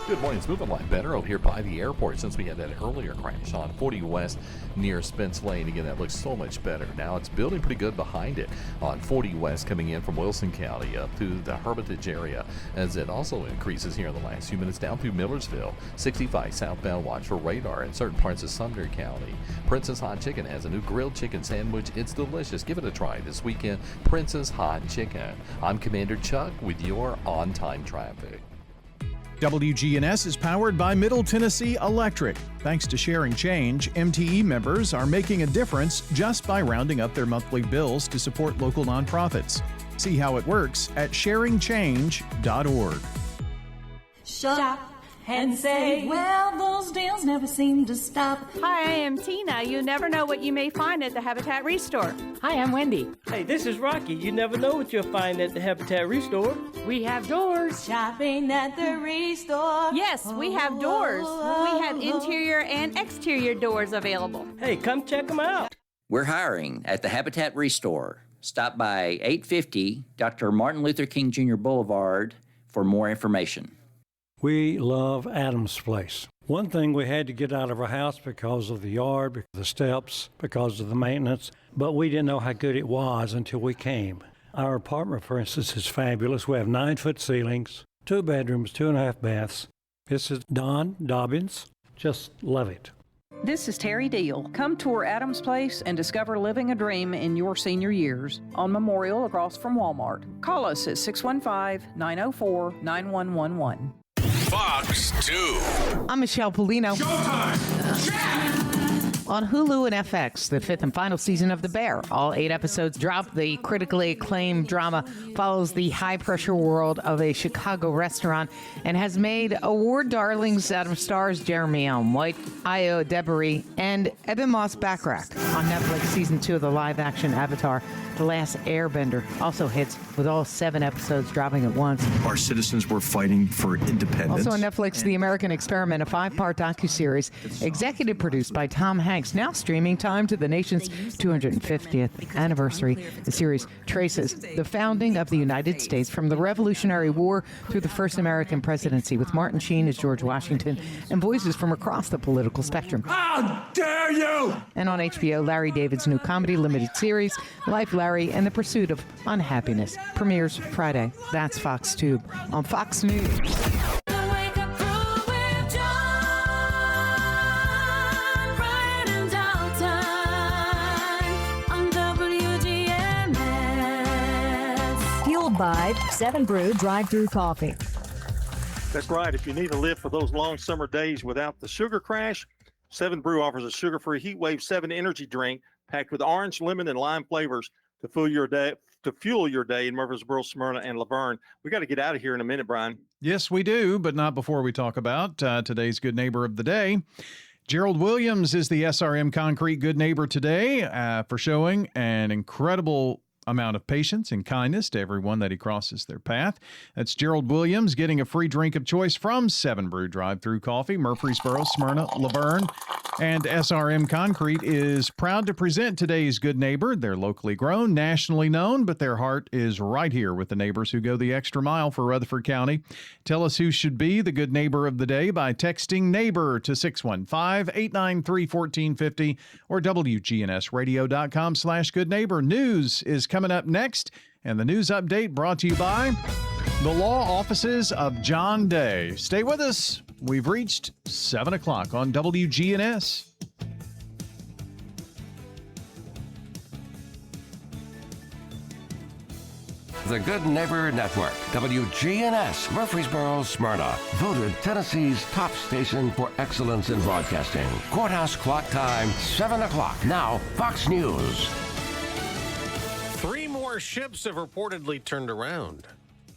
Good morning. It's moving a lot better over here by the airport since we had that earlier crash on 40 West near Spence Lane. Again, that looks so much better. Now it's building pretty good behind it on 40 West coming in from Wilson County up to the Hermitage area as it also increases here in the last few minutes down through Millersville. 65 southbound, watch for radar in certain parts of Sumner County. Princess Hot Chicken has a new grilled chicken sandwich. It's delicious. Give it a try this weekend. Princess Hot Chicken. I'm Commander Chuck with your on-time traffic. WGNS is powered by Middle Tennessee Electric. Thanks to Sharing Change, MTE members are making a difference just by rounding up their monthly bills to support local nonprofits. See how it works at sharingchange.org. Shop and say, well, those deals never seem to stop. Hi, I am Tina. You never know what you may find at the Habitat Restore. Hi, I'm Wendy. Hey, this is Rocky. You never know what you'll find at the Habitat Restore. We have doors. Shopping at the Restore. Yes, we have doors. We have interior and exterior doors available. Hey, come check them out. We're hiring at the Habitat Restore. Stop by 850 Dr. Martin Luther King Jr. Boulevard for more information. We love Adams Place. One thing we had to get out of our house because of the yard, because of the steps, because of the maintenance, but we didn't know how good it was until we came. Our apartment, for instance, is fabulous. We have 9-foot ceilings, 2 bedrooms, 2.5 baths. This is Don Dobbins. Just love it. This is Terry Deal. Come tour Adams Place and discover living a dream in your senior years on Memorial across from Walmart. Call us at 615-904-9111. Fox 2. I'm Michelle Polino. On Hulu and FX, the 5th and final season of The Bear. All 8 episodes drop. The critically acclaimed drama follows the high-pressure world of a Chicago restaurant and has made award darlings out of stars Jeremy Allen White, Io Debris, and Eben Moss-Backrack. On Netflix, season 2 of the live-action Avatar, The Last Airbender, also hits with all 7 episodes dropping at once. Our citizens were fighting for independence. Also on Netflix, The American Experiment, a 5-part docuseries, executive produced by Tom Hanks, now streaming time to the nation's 250th anniversary. The series traces the founding of the United States from the Revolutionary War through the first American presidency, with Martin Sheen as George Washington and voices from across the political spectrum. How dare you! And on HBO, Larry David's new comedy limited series, Life, Larry, and the Pursuit of Unhappiness, premieres Friday. That's Fox Tube on Fox News. By 7 Brew drive-through coffee. That's right. If you need a lift for those long summer days without the sugar crash, 7 Brew offers a sugar-free Heatwave 7 energy drink packed with orange, lemon, and lime flavors to fuel your day in Murfreesboro, Smyrna, and Laverne. We got to get out of here in a minute, Brian. Yes, we do, but not before we talk about today's Good Neighbor of the Day. Gerald Williams is the SRM Concrete Good Neighbor today for showing an incredible amount of patience and kindness to everyone that he crosses their path. That's Gerald Williams getting a free drink of choice from 7 Brew Drive-Thru Coffee, Murfreesboro, Smyrna, Laverne, and SRM Concrete is proud to present today's Good Neighbor. They're locally grown, nationally known, but their heart is right here with the neighbors who go the extra mile for Rutherford County. Tell us who should be the Good Neighbor of the Day by texting NEIGHBOR to 615-893-1450 or WGNSradio.com/Good Neighbor. News is coming up next, and the news update brought to you by the law offices of John Day. Stay with us. We've reached 7 o'clock on WGNS. The Good Neighbor Network, WGNS, Murfreesboro, Smyrna, voted Tennessee's top station for excellence in broadcasting. Courthouse clock time, 7 o'clock. Now, Fox News. 3 more ships have reportedly turned around.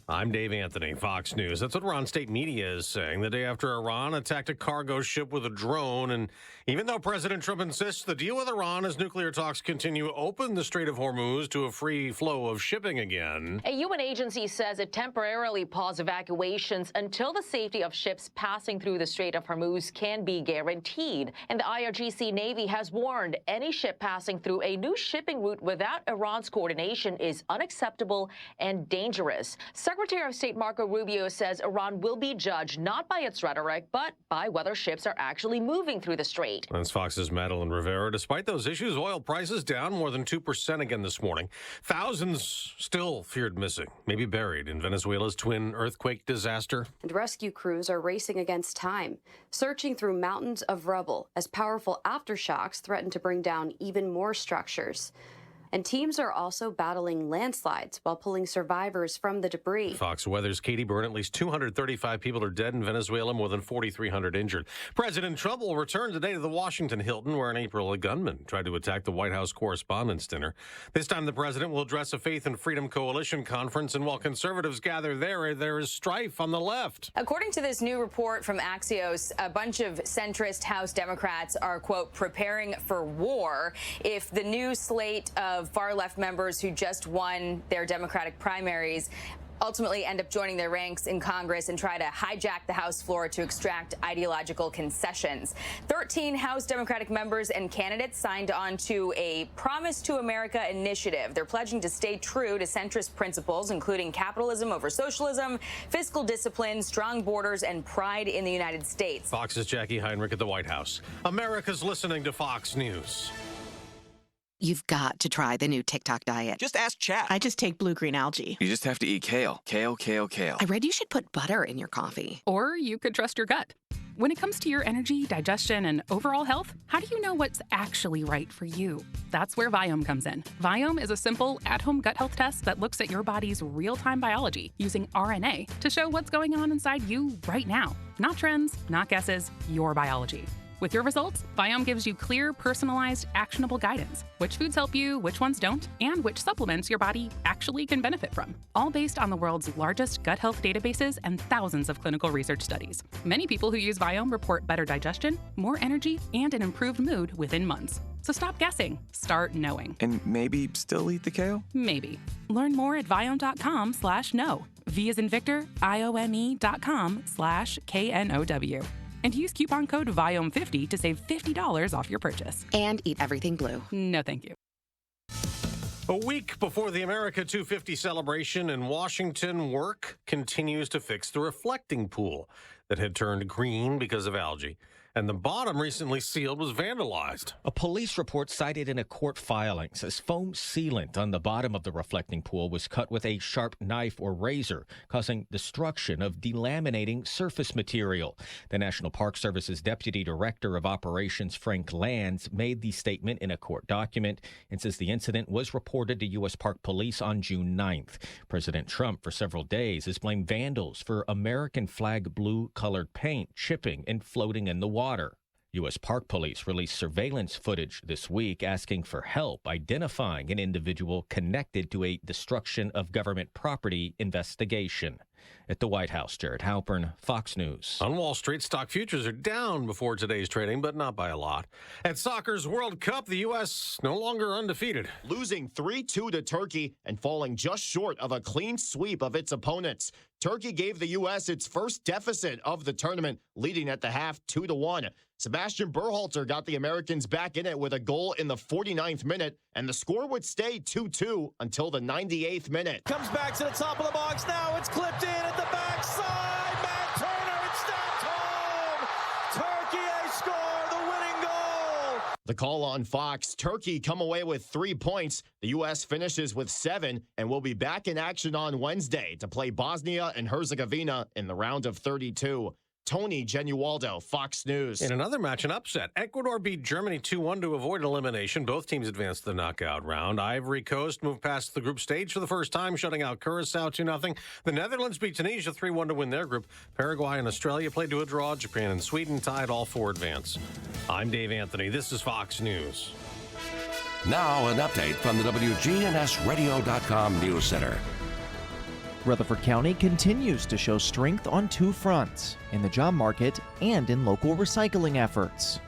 I'm Dave Anthony, Fox News. That's what Iran state media is saying the day after Iran attacked a cargo ship with a drone. And even though President Trump insists the deal with Iran as nuclear talks continue open the Strait of Hormuz to a free flow of shipping again. A UN agency says it temporarily paused evacuations until the safety of ships passing through the Strait of Hormuz can be guaranteed. And the IRGC Navy has warned any ship passing through a new shipping route without Iran's coordination is unacceptable and dangerous. Secretary Secretary of State Marco Rubio says Iran will be judged not by its rhetoric, but by whether ships are actually moving through the strait. That's Fox's Madeline Rivera. Despite those issues, oil prices down more than 2% again this morning. Thousands still feared missing, maybe buried in Venezuela's twin earthquake disaster. And rescue crews are racing against time, searching through mountains of rubble as powerful aftershocks threaten to bring down even more structures. And teams are also battling landslides while pulling survivors from the debris. Fox Weather's Katie Byrne. At least 235 people are dead in Venezuela, more than 4,300 injured. President Trump will return today to the Washington Hilton, where in April a gunman tried to attack the White House Correspondents' Dinner. This time the president will address a Faith and Freedom Coalition conference, and while conservatives gather there is strife on the left. According to this new report from Axios, a bunch of centrist House Democrats are, quote, preparing for war if the new slate of far-left members who just won their Democratic primaries ultimately end up joining their ranks in Congress and try to hijack the House floor to extract ideological concessions. 13 House Democratic members and candidates signed on to a Promise to America initiative. They're pledging to stay true to centrist principles, including capitalism over socialism, fiscal discipline, strong borders, and pride in the United States. Fox's Jackie Heinrich at the White House. America's listening to Fox News. You've got to try the new TikTok diet. Just ask chat. I just take blue-green algae. You just have to eat kale. Kale, kale, kale. I read you should put butter in your coffee. Or you could trust your gut. When it comes to your energy, digestion, and overall health, how do you know what's actually right for you? That's where Viome comes in. Viome is a simple, at-home gut health test that looks at your body's real-time biology using RNA to show what's going on inside you right now. Not trends, not guesses, your biology. With your results, Viome gives you clear, personalized, actionable guidance. Which foods help you, which ones don't, and which supplements your body actually can benefit from. All based on the world's largest gut health databases and thousands of clinical research studies. Many people who use Viome report better digestion, more energy, and an improved mood within months. So stop guessing. Start knowing. And maybe still eat the kale? Maybe. Learn more at Viome.com/know. V as in Victor, IOME.com/KNOW. And use coupon code VIOME50 to save $50 off your purchase. And eat everything blue. No, thank you. A week before the America 250 celebration in Washington, work continues to fix the reflecting pool that had turned green because of algae. And the bottom, recently sealed, was vandalized. A police report cited in a court filing says foam sealant on the bottom of the reflecting pool was cut with a sharp knife or razor, causing destruction of delaminating surface material. The National Park Service's Deputy Director of Operations, Frank Lands, made the statement in a court document and says the incident was reported to U.S. Park Police on June 9th. President Trump, for several days, has blamed vandals for American flag blue-colored paint chipping and floating in the water. U.S. Park Police released surveillance footage this week asking for help identifying an individual connected to a destruction of government property investigation. At the White House, Jared Halpern, Fox News. On Wall Street, stock futures are down before today's trading, but not by a lot. At soccer's World Cup, the U.S. no longer undefeated. Losing 3-2 to Turkey and falling just short of a clean sweep of its opponents. Turkey gave the U.S. its first deficit of the tournament, leading at the half 2-1. Sebastian Berhalter got the Americans back in it with a goal in the 49th minute, and the score would stay 2-2 until the 98th minute. Comes back to the top of the box now. It's clipped in at the backside. Matt Turner, it's snapped home. Turkey score the winning goal. The call on Fox. Turkey come away with 3 points. The U.S. finishes with 7 and will be back in action on Wednesday to play Bosnia and Herzegovina in the round of 32. Tony Genualdo, Fox News. In another match, an upset. Ecuador beat Germany 2-1 to avoid elimination. Both teams advanced to the knockout round. Ivory Coast moved past the group stage for the first time, shutting out Curacao 2-0. The Netherlands beat Tunisia 3-1 to win their group. Paraguay and Australia played to a draw. Japan and Sweden tied, all 4 advance. I'm Dave Anthony. This is Fox News. Now an update from the WGNSradio.com News Center. Rutherford County continues to show strength on 2 fronts, in the job market and in local recycling efforts.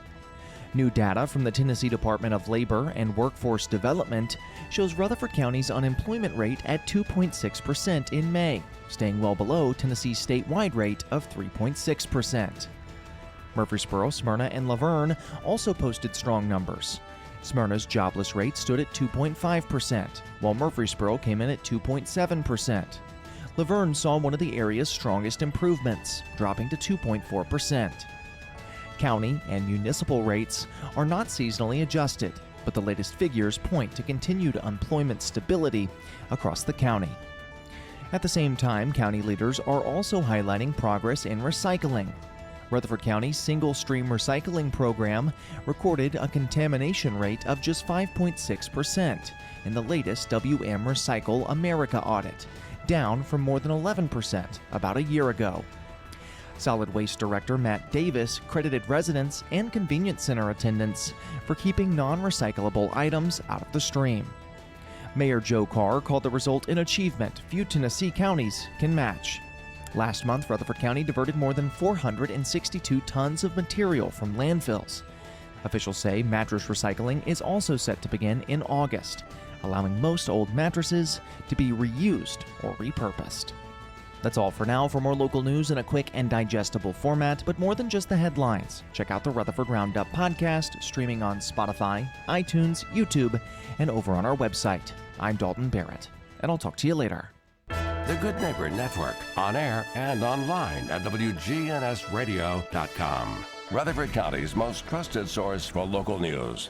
New data from the Tennessee Department of Labor and Workforce Development shows Rutherford County's unemployment rate at 2.6% in May, staying well below Tennessee's statewide rate of 3.6%. Murfreesboro, Smyrna, and Laverne also posted strong numbers. Smyrna's jobless rate stood at 2.5%, while Murfreesboro came in at 2.7%. Laverne saw one of the area's strongest improvements, dropping to 2.4%. County and municipal rates are not seasonally adjusted, but the latest figures point to continued employment stability across the county. At the same time, county leaders are also highlighting progress in recycling. Rutherford County's single-stream recycling program recorded a contamination rate of just 5.6% in the latest WM Recycle America audit, down from more than 11% about a year ago. Solid Waste Director Matt Davis credited residents and convenience center attendants for keeping non-recyclable items out of the stream. Mayor Joe Carr called the result an achievement few Tennessee counties can match. Last month, Rutherford County diverted more than 462 tons of material from landfills. Officials say mattress recycling is also set to begin in August, allowing most old mattresses to be reused or repurposed. That's all for now. For more local news in a quick and digestible format, but more than just the headlines, check out the Rutherford Roundup podcast, streaming on Spotify, iTunes, YouTube, and over on our website. I'm Dalton Barrett, and I'll talk to you later. The Good Neighbor Network, on air and online at WGNSradio.com. Rutherford County's most trusted source for local news.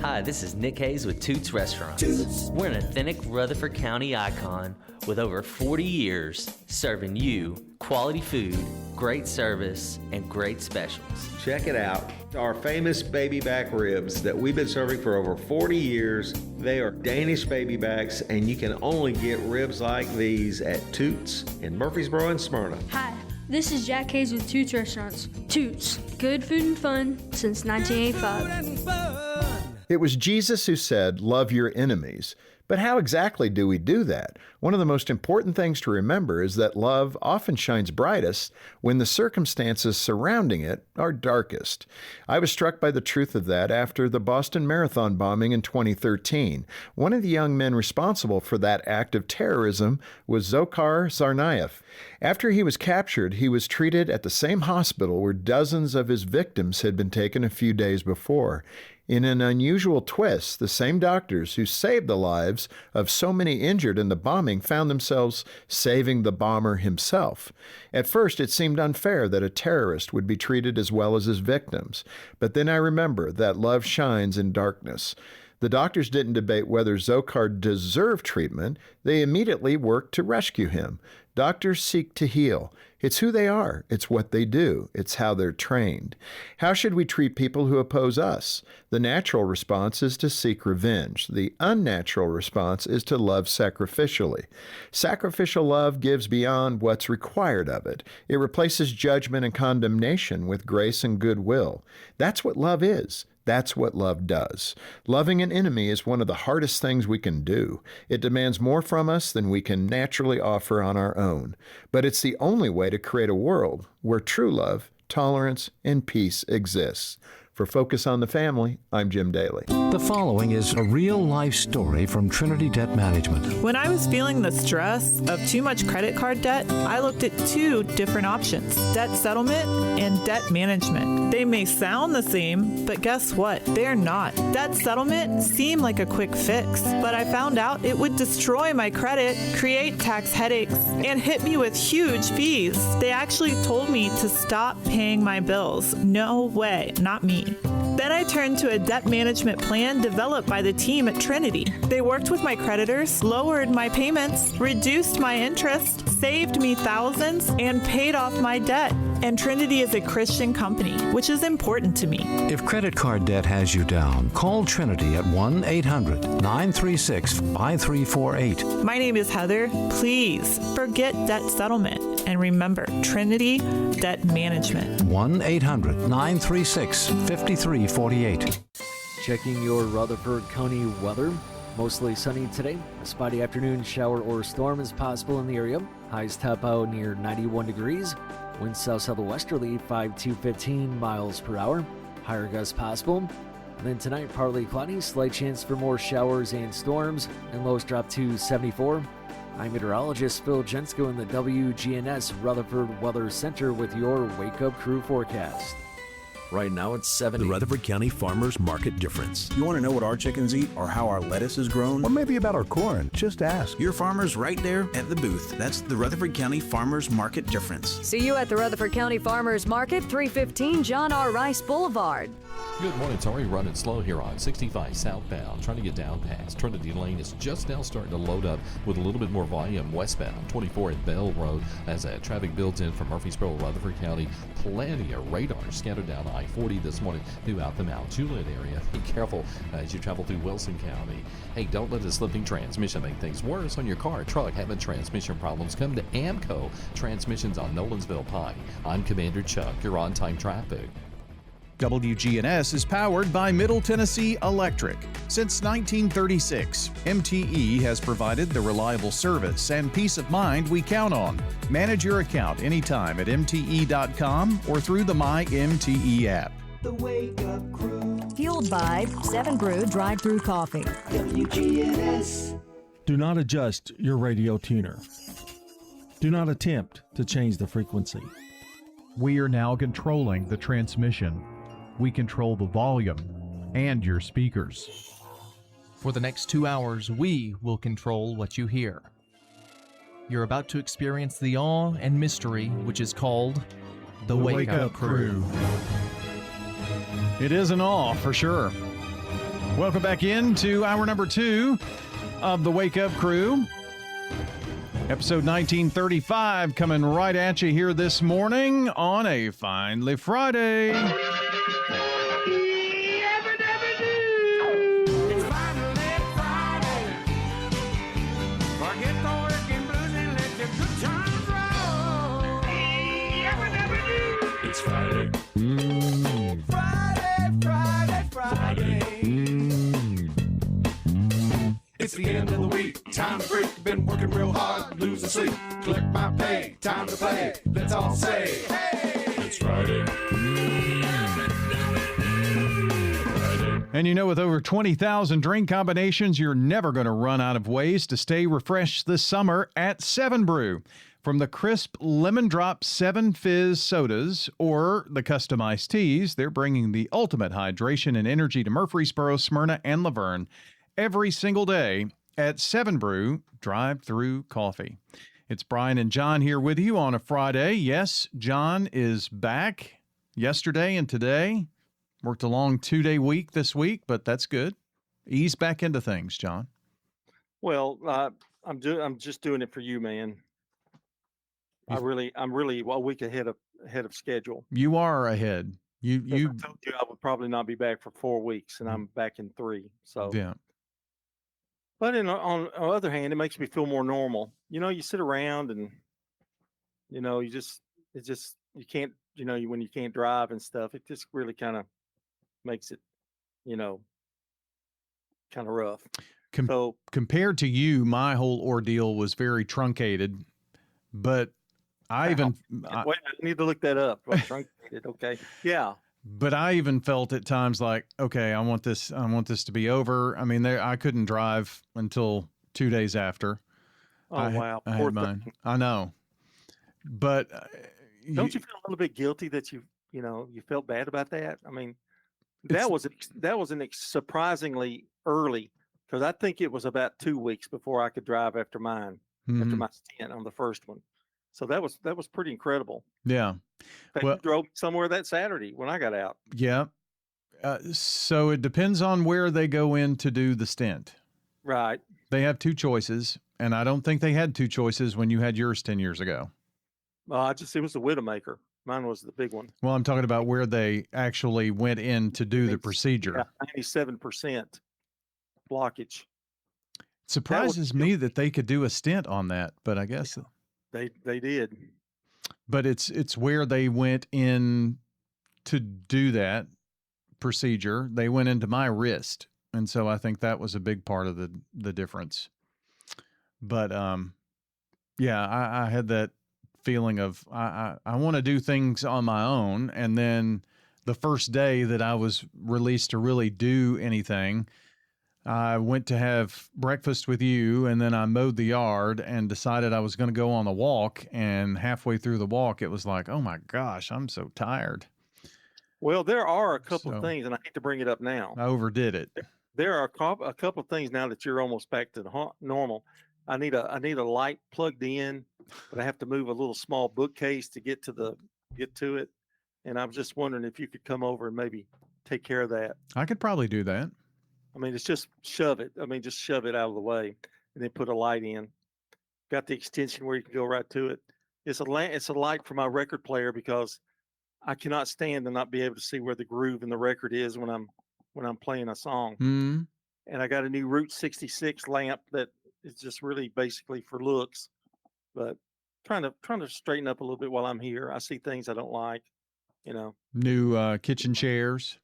Hi, this is Nick Hayes with Toots Restaurants. Toots. We're an authentic Rutherford County icon with over 40 years serving you quality food, great service, and great specials. Check it out. Our famous baby back ribs that we've been serving for over 40 years. They are Danish baby backs, and you can only get ribs like these at Toots in Murfreesboro and Smyrna. Hi, this is Jack Hayes with Toots Restaurants. Toots, good food and fun since 1985. It was Jesus who said, "Love your enemies." But how exactly do we do that? One of the most important things to remember is that love often shines brightest when the circumstances surrounding it are darkest. I was struck by the truth of that after the Boston Marathon bombing in 2013. One of the young men responsible for that act of terrorism was Dzhokhar Tsarnaev. After he was captured, he was treated at the same hospital where dozens of his victims had been taken a few days before. In an unusual twist, the same doctors who saved the lives of so many injured in the bombing found themselves saving the bomber himself. At first, it seemed unfair that a terrorist would be treated as well as his victims. But then I remember that love shines in darkness. The doctors didn't debate whether Dzhokhar deserved treatment. They immediately worked to rescue him. Doctors seek to heal. It's who they are. It's what they do. It's how they're trained. How should we treat people who oppose us? The natural response is to seek revenge. The unnatural response is to love sacrificially. Sacrificial love gives beyond what's required of it. It replaces judgment and condemnation with grace and goodwill. That's what love is. That's what love does. Loving an enemy is one of the hardest things we can do. It demands more from us than we can naturally offer on our own. But it's the only way to create a world where true love, tolerance, and peace exists. For Focus on the Family, I'm Jim Daly. The following is a real-life story from Trinity Debt Management. When I was feeling the stress of too much credit card debt, I looked at two different options: debt settlement and debt management. They may sound the same, but guess what? They're not. Debt settlement seemed like a quick fix, but I found out it would destroy my credit, create tax headaches, and hit me with huge fees. They actually told me to stop paying my bills. No way, not me. Then I turned to a debt management plan developed by the team at Trinity. They worked with my creditors, lowered my payments, reduced my interest, saved me thousands, and paid off my debt. And Trinity is a Christian company, which is important to me. If credit card debt has you down, call Trinity at 1-800-936-5348. My name is Heather. Please forget debt settlement and remember Trinity Debt Management. 1-800-936-5348. Checking your Rutherford County weather. Mostly sunny today. A spotty afternoon shower or storm is possible in the area. Highs top out near 91 degrees. Winds south-southwesterly 5 to 15 miles per hour. Higher gusts possible. And then tonight, partly cloudy, slight chance for more showers and storms, and lows drop to 74. I'm meteorologist Phil Jensko in the WGNS Rutherford Weather Center with your Wake Up Crew forecast. Right now it's 70. The Rutherford County Farmers Market difference. You want to know what our chickens eat or how our lettuce is grown? Or maybe about our corn? Just ask. Your farmer's right there at the booth. That's the Rutherford County Farmers Market difference. See you at the Rutherford County Farmers Market, 315 John R. Rice Boulevard. Good morning. It's already running slow here on 65 southbound, trying to get down past Trinity Lane. It's just now starting to load up with a little bit more volume westbound 24 at Bell Road as that traffic builds in from Murfreesboro, Rutherford County. Plenty of radar scattered down I-40 this morning throughout the Mount Juliet area. Be careful as you travel through Wilson County. Hey, don't let a slipping transmission make things worse on your car or truck. Having transmission problems, come to AMCO Transmissions on Nolensville Pike. I'm Commander Chuck. You're on time traffic. WGNS is powered by Middle Tennessee Electric. Since 1936, MTE has provided the reliable service and peace of mind we count on. Manage your account anytime at MTE.com or through the MyMTE app. The Wake Up Crew. Fueled by 7 Brew Drive-Thru Coffee. WGNS. Do not adjust your radio tuner. Do not attempt to change the frequency. We are now controlling the transmission. We control the volume and your speakers. For the next 2 hours, we will control what you hear. You're about to experience the awe and mystery which is called the Wake Up Crew. It is an awe for sure. Welcome back into hour number 2 of the Wake Up Crew. Episode 1935 coming right at you here this morning on a Finally Friday. It's Friday. Friday. It's the end of the week. Time to freak. Been working real hard. Losing sleep. Collect my pay. Time to play. Let's all say, hey! It's Friday. And you know, with over 20,000 drink combinations, you're never going to run out of ways to stay refreshed this summer at 7 Brew. From the crisp lemon drop 7 Fizz sodas or the customized teas, they're bringing the ultimate hydration and energy to Murfreesboro, Smyrna, and Laverne every single day at 7 Brew Drive-Thru Coffee. It's Brian and John here with you on a Friday. Yes, John is back yesterday and today. Worked a long 2-day week this week, but that's good. Ease back into things, John. Well, I'm just doing it for you, man. I'm really a week ahead of schedule. You are ahead. You I told you I would probably not be back for 4 weeks, and I'm back in 3. So yeah. But on the other hand, it makes me feel more normal. You know, you sit around and you can't, when you can't drive and stuff, it just really kind of makes it, kind of rough. So compared to you, my whole ordeal was very truncated, but I need to look that up. Truncated, okay. Yeah. But I even felt at times like, okay, I want this to be over. I mean, I couldn't drive until 2 days after. Oh, wow. I had mine. I know. But don't you feel a little bit guilty that you felt bad about that? I mean, that was surprisingly early, because I think it was about 2 weeks before I could drive after mine, after my stint on the first one. So that was pretty incredible. Yeah. You drove somewhere that Saturday when I got out. Yeah. So it depends on where they go in to do the stint. Right. They have 2 choices, and I don't think they had 2 choices when you had yours 10 years ago. It was the Widowmaker. Mine was the big one. Well, I'm talking about where they actually went in to do the procedure. 97% blockage. It surprises me that they could do a stint on that, but I guess they did. But it's where they went in to do that procedure. They went into my wrist, and so I think that was a big part of the difference. But yeah, I had that feeling of I want to do things on my own, and then the first day that I was released to really do anything, I went to have breakfast with you, and then I mowed the yard and decided I was going to go on a walk, and halfway through the walk it was like, oh my gosh, I'm so tired. Well, there are a couple of things, and I hate to bring it up now. I overdid it. There are a couple of things now that you're almost back to the normal. I need a light plugged in, but I have to move a little small bookcase to get to it. And I was just wondering if you could come over and maybe take care of that. I could probably do that. I mean, it's just shove it. I mean, just shove it out of the way and then put a light in. Got the extension where you can go right to it. It's a light for my record player because I cannot stand to not be able to see where the groove in the record is when I'm playing a song. Mm. And I got a new Route 66 lamp that is just really basically for looks, but trying to straighten up a little bit while I'm here. I see things I don't like, New kitchen chairs.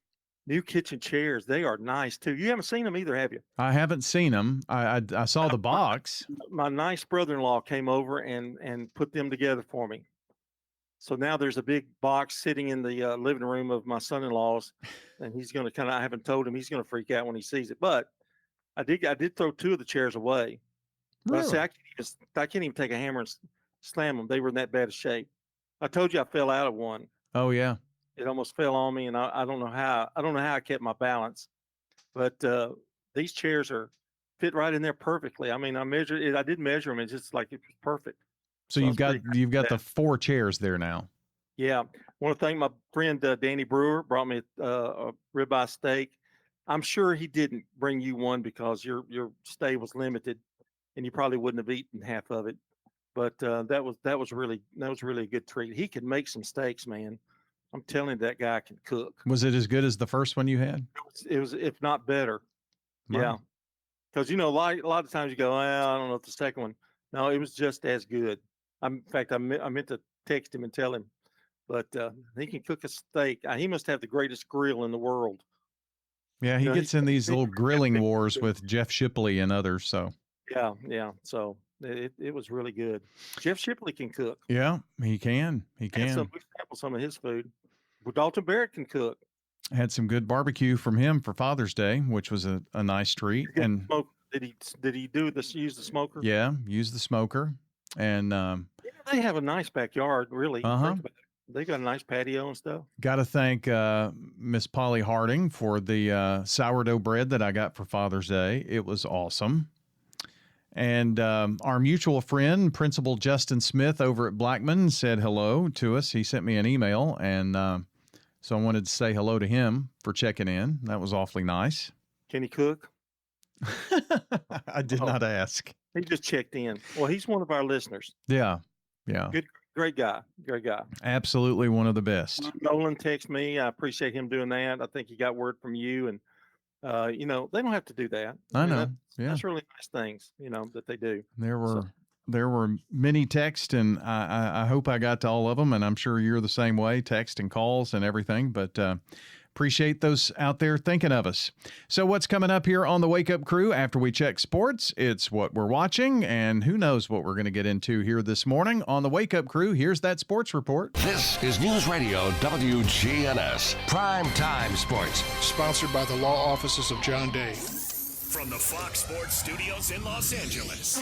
New kitchen chairs. They are nice too. You haven't seen them either, have you? I haven't seen them. I saw the box. My nice brother-in-law came over and put them together for me. So now there's a big box sitting in the living room of my son-in-law's, and he's going to I haven't told him, he's going to freak out when he sees it. But I did throw 2 of the chairs away. But Really? I can't even take a hammer and slam them. They were in that bad of shape. I told you I fell out of one. Oh yeah. It almost fell on me, and I don't know how I kept my balance. But these chairs fit right in there perfectly. I mean, I measured it. I did measure them. It's just like it was perfect. So you've got the 4 chairs there now. Yeah. I want to thank my friend Danny Brewer, brought me a ribeye steak. I'm sure he didn't bring you one because your stay was limited and you probably wouldn't have eaten half of it. But that was really a good treat. He can make some steaks, man. I'm telling you, that guy can cook. Was it as good as the first one you had? It was, if not better. Wow. Yeah. Because, a lot of times you go, well, I don't know if the second one. No, it was just as good. In fact, I meant to text him and tell him, but he can cook a steak. He must have the greatest grill in the world. Yeah, he gets in these little grilling wars with Jeff Shipley and others. So Yeah. So it was really good. Jeff Shipley can cook. yeah, he can. He And can. we sample some of his food. Well, Dalton Barrett can cook. Had some good barbecue from him for Father's Day, which was a nice treat. And Did he do this? Use the smoker? yeah, use the smoker. And They have a nice backyard, really. Uh-huh. They got a nice patio and stuff. got to thank Miss Polly Harding for the sourdough bread that I got for Father's Day. It was awesome. And our mutual friend, Principal Justin Smith over at Blackman, said hello to us. He sent me an email, and so I wanted to say hello to him for checking in. That was awfully nice. Can he cook? I did not ask. He just checked in. Well, he's one of our listeners. Yeah. Great guy. Absolutely one of the best. Nolan texted me. I appreciate him doing that. I think he got word from you, and they don't have to do that. I know. That's really nice things, that they do. There were many texts, and I hope I got to all of them, and I'm sure you're the same way, text and calls and everything, but appreciate those out there thinking of us. So what's coming up here on the Wake Up Crew after we check sports? It's what we're watching, and who knows what we're going to get into here this morning on the Wake Up Crew. Here's that sports report. This is News Radio WGNS Prime Time Sports. Sponsored by the law offices of John Day. From the Fox Sports Studios in Los Angeles,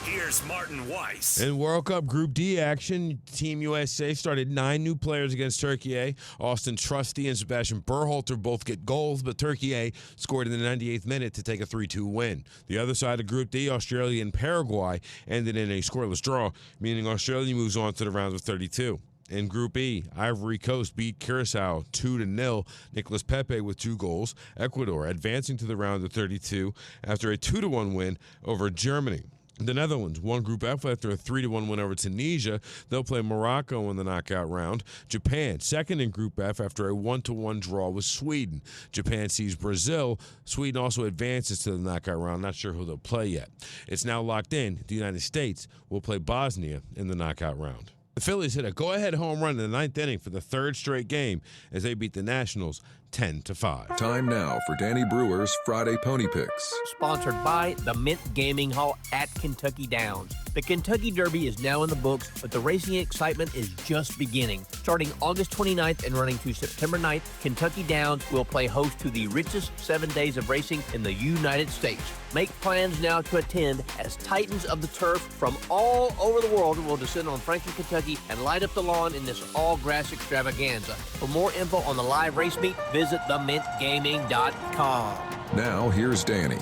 here's Martin Weiss. In World Cup Group D action, Team USA started 9 new players against Turkey A. Austin Trusty and Sebastian Berhalter both get goals, but Turkey A scored in the 98th minute to take a 3-2 win. The other side of Group D, Australia and Paraguay, ended in a scoreless draw, meaning Australia moves on to the round of 32. In Group E, Ivory Coast beat Curacao 2-0. Nicolas Pepe with 2 goals. Ecuador advancing to the round of 32 after a 2-1 win over Germany. The Netherlands won Group F after a 3-1 win over Tunisia. They'll play Morocco in the knockout round. Japan, second in Group F after a 1-1 draw with Sweden. Japan sees Brazil. Sweden also advances to the knockout round. Not sure who they'll play yet. It's now locked in. The United States will play Bosnia in the knockout round. The Phillies hit a go-ahead home run in the 9th inning for the 3rd straight game as they beat the Nationals 10 to 5. Time now for Danny Brewer's Friday Pony Picks. Sponsored by the Mint Gaming Hall at Kentucky Downs. The Kentucky Derby is now in the books, but the racing excitement is just beginning. Starting August 29th and running through September 9th, Kentucky Downs will play host to the richest 7 days of racing in the United States. Make plans now to attend as Titans of the Turf from all over the world will descend on Franklin, Kentucky and light up the lawn in this all-grass extravaganza. For more info on the live race meet, visit themintgaming.com. Now, here's Danny.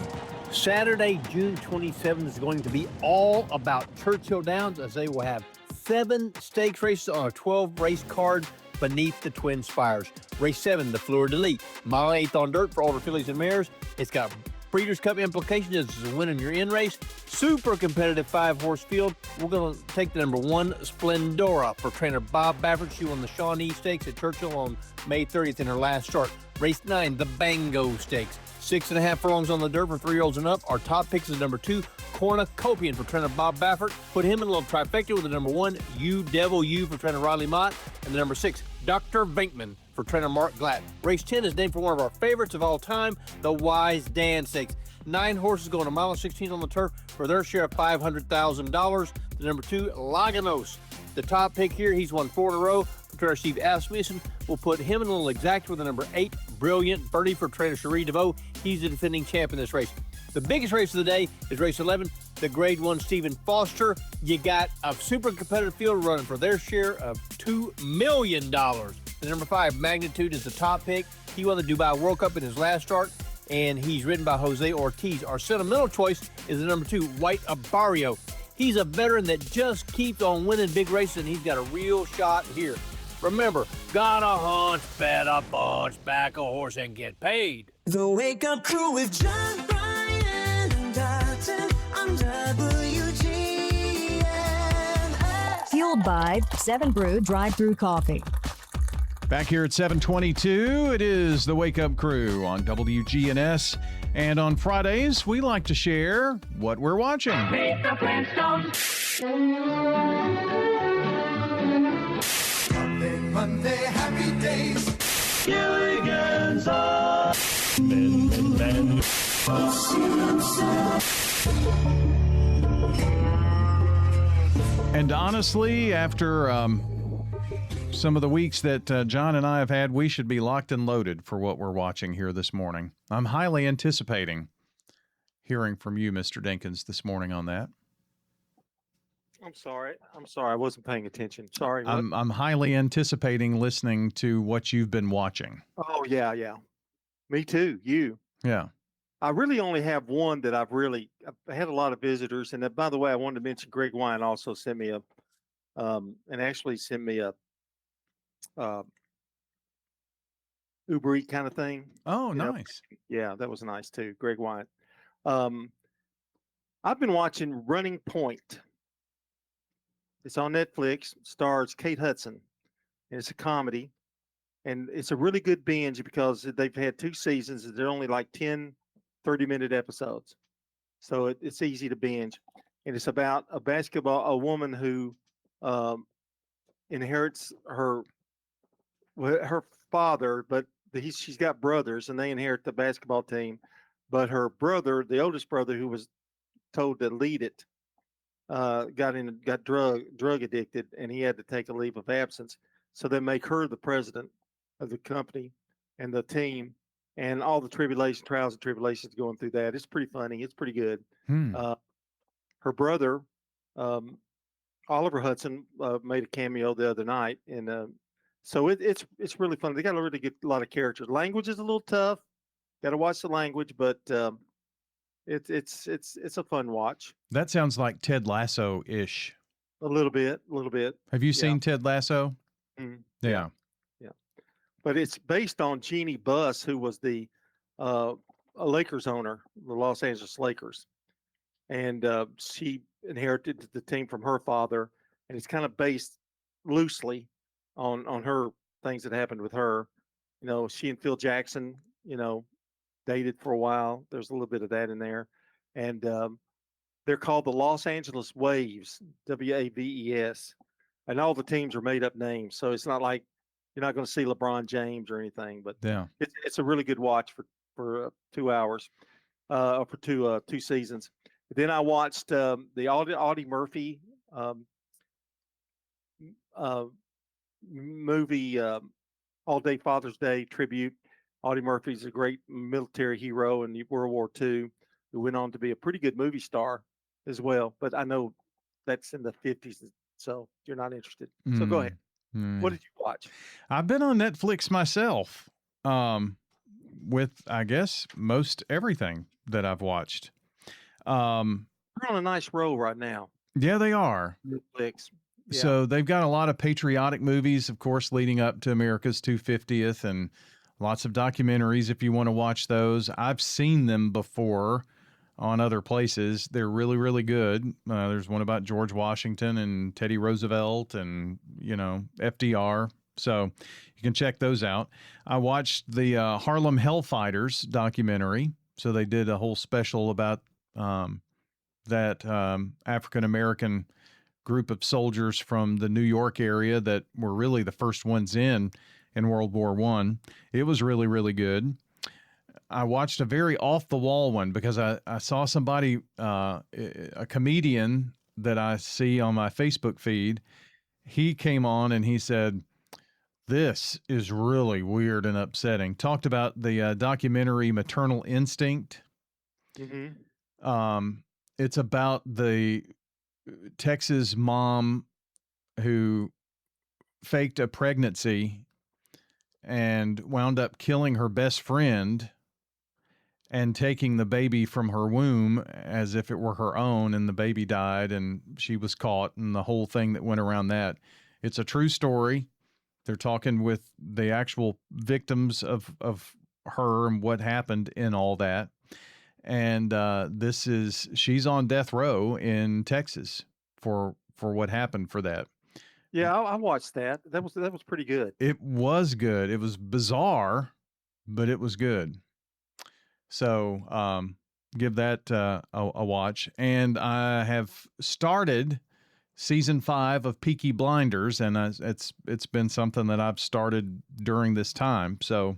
Saturday, June 27th is going to be all about Churchill Downs, as they will have 7 stakes races on a 12-race card beneath the Twin Spires. Race 7, the Fleur de Lis, mile 8th on dirt for older fillies and mares. It's got Breeders' Cup implications. This is a win in your in race. Super competitive 5-horse field. We're going to take the number 1, Splendora, for trainer Bob Baffert. She won the Shawnee Stakes at Churchill on May 30th in her last start. Race 9, the Bango Stakes. 6.5 furlongs on the dirt for 3-year-olds and up. Our top picks is number 2, Cornucopian, for trainer Bob Baffert. Put him in a little trifecta with the number 1, You Devil You, for trainer Riley Mott. And the number 6, Dr. Vinkman, for trainer Mark Gladden. Race 10 is named for one of our favorites of all time, the Wise Dan Stakes. 9 horses going a mile and 16 on the turf for their share of $500,000. The number 2, Laganos. The top pick here, he's won 4 in a row. Trainer Steve Asmussen will put him in a little exact with the number 8, Brilliant Birdie, for trainer Cherie DeVoe. He's the defending champ in this race. The biggest race of the day is race 11, the Grade 1 Stephen Foster. You got a super competitive field running for their share of $2 million. The number 5, Magnitude, is the top pick. He won the Dubai World Cup in his last start, and he's ridden by Jose Ortiz. Our sentimental choice is the number 2, White Abario. He's a veteran that just keeps on winning big races, and he's got a real shot here. Remember, gotta hunt, bet a bunch, back a horse, and get paid. The Wake Up Crew with John Bryan and Dalton on WGNS. Fueled by 7 Brew Drive-Thru Coffee. Back here at 722, it is the Wake Up Crew on WGNS. And on Fridays, we like to share what we're watching. Meet the Flintstones. Monday, happy days. Gilligan's Ben. And honestly, after some of the weeks that John and I have had, we should be locked and loaded for what we're watching here this morning. I'm highly anticipating hearing from you, Mr. Dinkins, this morning on that. I'm sorry. I wasn't paying attention. Sorry. I'm highly anticipating listening to what you've been watching. Oh, yeah. Me too. You. Yeah. I really only have one that I've had a lot of visitors. And by the way, I wanted to mention Greg Wine also sent me a Uber Eats kind of thing. Oh, nice. Yeah, that was nice too. Greg Wine. I've been watching Running Point. It's on Netflix, stars Kate Hudson. And it's a comedy. And it's a really good binge because they've had 2 seasons. They're only like 10, 30-minute episodes. So it's easy to binge. And it's about a woman who inherits her father, but she's got brothers, and they inherit the basketball team. But her brother, the oldest brother, who was told to lead it, got drug addicted, and he had to take a leave of absence. So they make her the president of the company and the team, and all the trials and tribulations going through that. It's pretty funny. It's pretty good. Her brother, Oliver Hudson, made a cameo the other night, and so it's really fun. They got a really good lot of characters. Language is a little tough. Got to watch the language, but it's a fun watch. That sounds like Ted Lasso-ish. A little bit. Have you seen Ted Lasso? Mhm. Yeah. But it's based on Jeannie Buss, who was the Lakers owner, the Los Angeles Lakers, and she inherited the team from her father, and it's kind of based loosely on her things that happened with her. You know, she and Phil Jackson, dated for a while. There's a little bit of that in there, and they're called the Los Angeles Waves, WAVES, and all the teams are made up names. So it's not like You're not going to see LeBron James or anything, but Yeah. it's a really good watch for 2 hours, for two seasons. Then I watched the Audie Murphy movie, All Day Father's Day tribute. Audie Murphy's a great military hero in World War II who went on to be a pretty good movie star as well. But I know that's in the 50s, so you're not interested. So go ahead. What did you watch? I've been on Netflix myself, with, I guess, most everything that I've watched. We're on a nice roll right now. Yeah, they are. Netflix. Yeah. So they've got a lot of patriotic movies, of course, leading up to America's 250th, and lots of documentaries if you want to watch those. I've seen them before on other places. They're really, really good. There's one about George Washington and Teddy Roosevelt and, FDR. So you can check those out. I watched the Harlem Hellfighters documentary. So they did a whole special about that African-American group of soldiers from the New York area that were really the first ones in World War I. It was really, really good. I watched a very off-the-wall one because I saw somebody, a comedian that I see on my Facebook feed. He came on and he said, "This is really weird and upsetting." Talked about the documentary Maternal Instinct. Mm-hmm. It's about the Texas mom who faked a pregnancy and wound up killing her best friend and taking the baby from her womb as if it were her own, and the baby died and she was caught, and the whole thing that went around that. It's a true story. They're talking with the actual victims of her and what happened in all that. And she's on death row in Texas for what happened for that. Yeah, I watched that. That was pretty good. It was good. It was bizarre, but it was good. So give that a watch. And I have started season 5 of Peaky Blinders, and it's been something that I've started during this time. So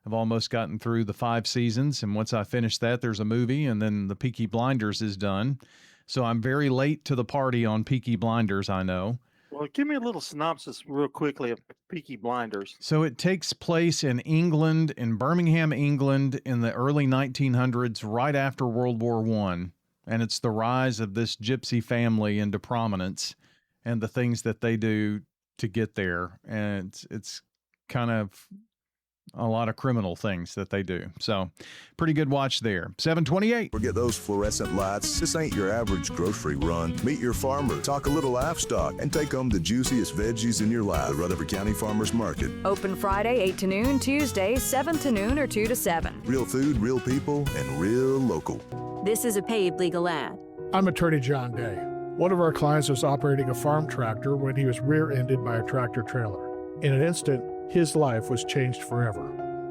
I've almost gotten through the 5 seasons, and once I finish that, there's a movie, and then the Peaky Blinders is done. So I'm very late to the party on Peaky Blinders, I know. Well, give me a little synopsis real quickly of Peaky Blinders. So it takes place in England, in Birmingham, England, in the early 1900s, right after World War I. And it's the rise of this gypsy family into prominence and the things that they do to get there. And it's kind of a lot of criminal things that they do. So pretty good watch there. 728. Forget those fluorescent lights. This ain't your average grocery run. Meet your farmer, talk a little livestock, and take home the juiciest veggies in your life. The Rutherford County Farmers Market. Open Friday 8 to noon, Tuesday 7 to noon or 2 to 7. Real food, real people, and real local. This is a paid legal ad. I'm attorney John Day. One of our clients was operating a farm tractor when he was rear-ended by a tractor trailer. In an instant, his life was changed forever.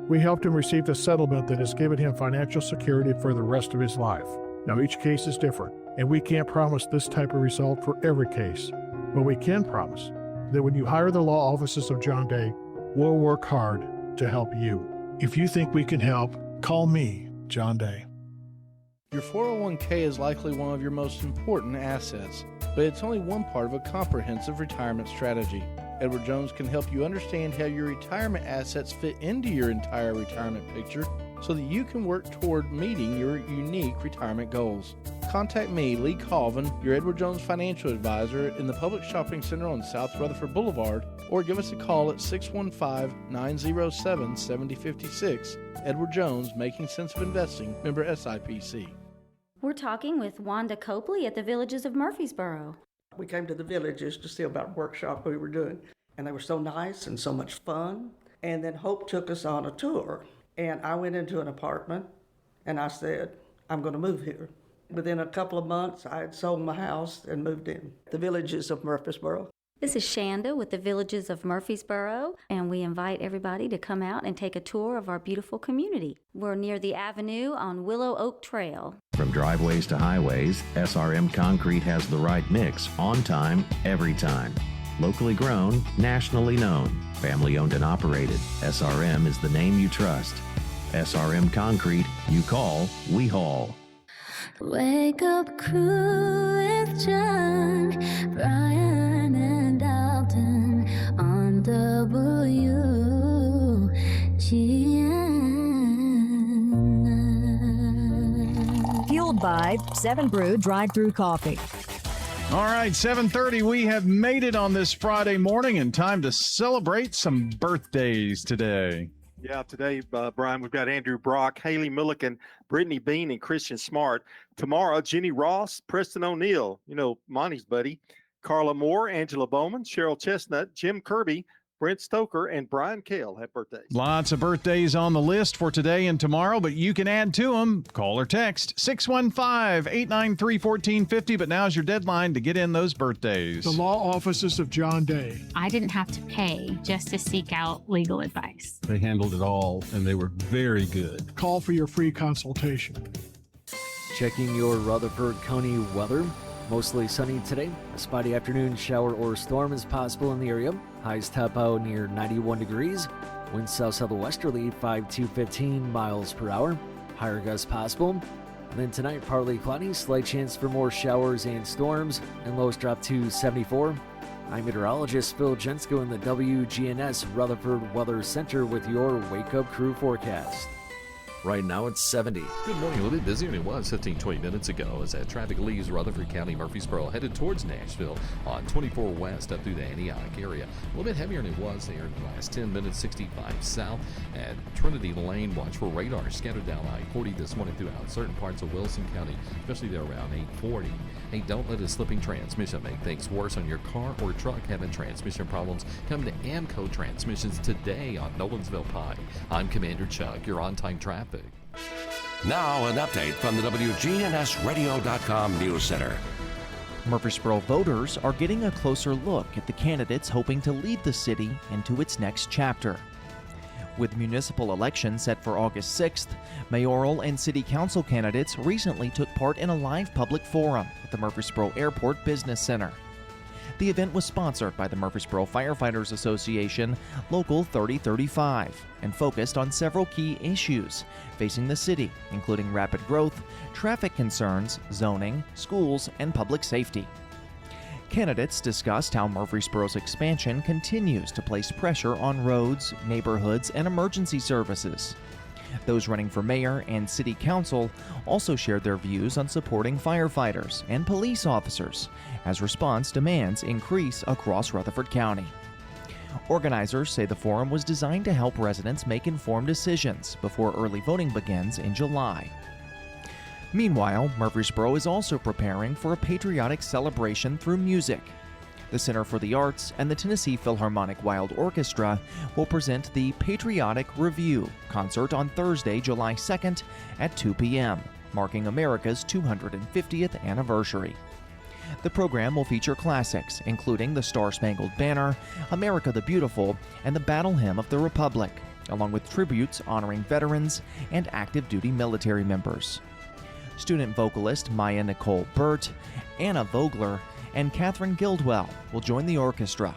We helped him receive the settlement that has given him financial security for the rest of his life. Now, each case is different, and we can't promise this type of result for every case. But we can promise that when you hire the law offices of John Day, we'll work hard to help you. If you think we can help, call me, John Day. Your 401k is likely one of your most important assets, but it's only one part of a comprehensive retirement strategy. Edward Jones can help you understand how your retirement assets fit into your entire retirement picture so that you can work toward meeting your unique retirement goals. Contact me, Lee Colvin, your Edward Jones financial advisor in the Public Shopping Center on South Rutherford Boulevard, or give us a call at 615-907-7056. Edward Jones, Making Sense of Investing, member SIPC. We're talking with Wanda Copley at the Villages of Murfreesboro. We came to the Villages to see about a workshop we were doing, and they were so nice and so much fun. And then Hope took us on a tour, and I went into an apartment, and I said, I'm going to move here. Within a couple of months, I had sold my house and moved in. The Villages of Murfreesboro. This is Shanda with the Villages of Murfreesboro, and we invite everybody to come out and take a tour of our beautiful community. We're near the Avenue on Willow Oak Trail. From driveways to highways, SRM Concrete has the right mix, on time, every time. Locally grown, nationally known, family owned and operated. SRM is the name you trust. SRM Concrete, you call, we haul. Wake up crew with John, Brian, and Dalton on WGN. Fueled by 7 Brew drive-through coffee. All right, 7:30. We have made it on this Friday morning, and time to celebrate some birthdays today. Yeah, today, Brian, we've got Andrew Brock, Haley Milliken, Brittany Bean, and Christian Smart. Tomorrow, Jenny Ross, Preston O'Neill, Monty's buddy, Carla Moore, Angela Bowman, Cheryl Chestnut, Jim Kirby, Brent Stoker, and Brian Kale have birthdays. Lots of birthdays on the list for today and tomorrow, but you can add to them. Call or text 615-893-1450, but now's your deadline to get in those birthdays. The law offices of John Day. I didn't have to pay just to seek out legal advice. They handled it all, and they were very good. Call for your free consultation. Checking your Rutherford County weather. Mostly sunny today. A spotty afternoon shower or storm is possible in the area. Highs top out near 91 degrees. Winds south-southwesterly 5 to 15 miles per hour. Higher gusts possible. And then tonight, partly cloudy. Slight chance for more showers and storms. And lows drop to 74. I'm meteorologist Phil Jensko in the WGNS Rutherford Weather Center with your Wake Up Crew forecast. Right now it's 70. Good morning. A little bit busier than it was 15-20 minutes ago as that traffic leaves Rutherford County, Murfreesboro, headed towards Nashville on 24 west up through the Antioch area. A little bit heavier than it was there in the last 10 minutes. 65 south at Trinity Lane. Watch for radar scattered down I-40 this morning throughout certain parts of Wilson County, especially there around 840. Hey, don't let a slipping transmission make things worse on your car or truck. Having transmission problems, come to Amco Transmissions today on Nolensville Pike. I'm Commander Chuck. You're on time traffic. Now an update from the WGNSradio.com News Center. Murfreesboro voters are getting a closer look at the candidates hoping to lead the city into its next chapter. With municipal elections set for August 6th, mayoral and city council candidates recently took part in a live public forum at the Murfreesboro Airport Business Center. The event was sponsored by the Murfreesboro Firefighters Association Local 3035 and focused on several key issues facing the city, including rapid growth, traffic concerns, zoning, schools, and public safety. Candidates discussed how Murfreesboro's expansion continues to place pressure on roads, neighborhoods, and emergency services. Those running for mayor and city council also shared their views on supporting firefighters and police officers as response demands increase across Rutherford County. Organizers say the forum was designed to help residents make informed decisions before early voting begins in July. Meanwhile, Murfreesboro is also preparing for a patriotic celebration through music. The Center for the Arts and the Tennessee Philharmonic Wild Orchestra will present the Patriotic Review concert on Thursday, July 2nd at 2 p.m., marking America's 250th anniversary. The program will feature classics, including the Star-Spangled Banner, America the Beautiful, and the Battle Hymn of the Republic, along with tributes honoring veterans and active duty military members. Student vocalist Maya Nicole Burt, Anna Vogler, and Catherine Guildwell will join the orchestra.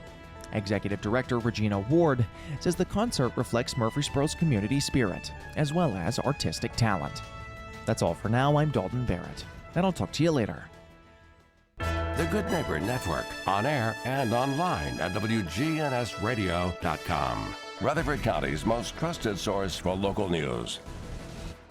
Executive Director Regina Ward says the concert reflects Murfreesboro's community spirit, as well as artistic talent. That's all for now. I'm Dalton Barrett, and I'll talk to you later. The Good Neighbor Network, on air and online at WGNSradio.com. Rutherford County's most trusted source for local news.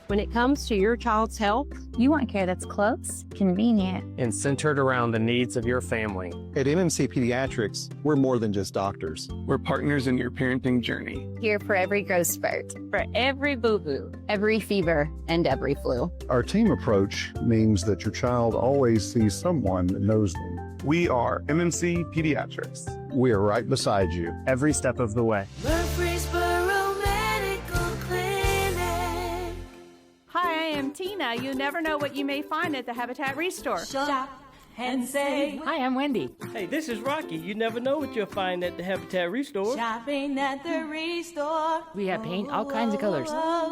When it comes to your child's health, you want care that's close, convenient, and centered around the needs of your family. At MMC Pediatrics, we're more than just doctors. We're partners in your parenting journey. Here for every growth spurt, for every boo-boo, every fever, and every flu. Our team approach means that your child always sees someone that knows them. We are MMC Pediatrics. We are right beside you every step of the way. Murfreesboro Medical Clinic. Hi, I am Tina. You never know what you may find at the Habitat Restore. Shop and save. Hi, I'm Wendy. Hey, this is Rocky. You never know what you'll find at the Habitat Restore. Shopping at the Restore. We have paint, all kinds of colors.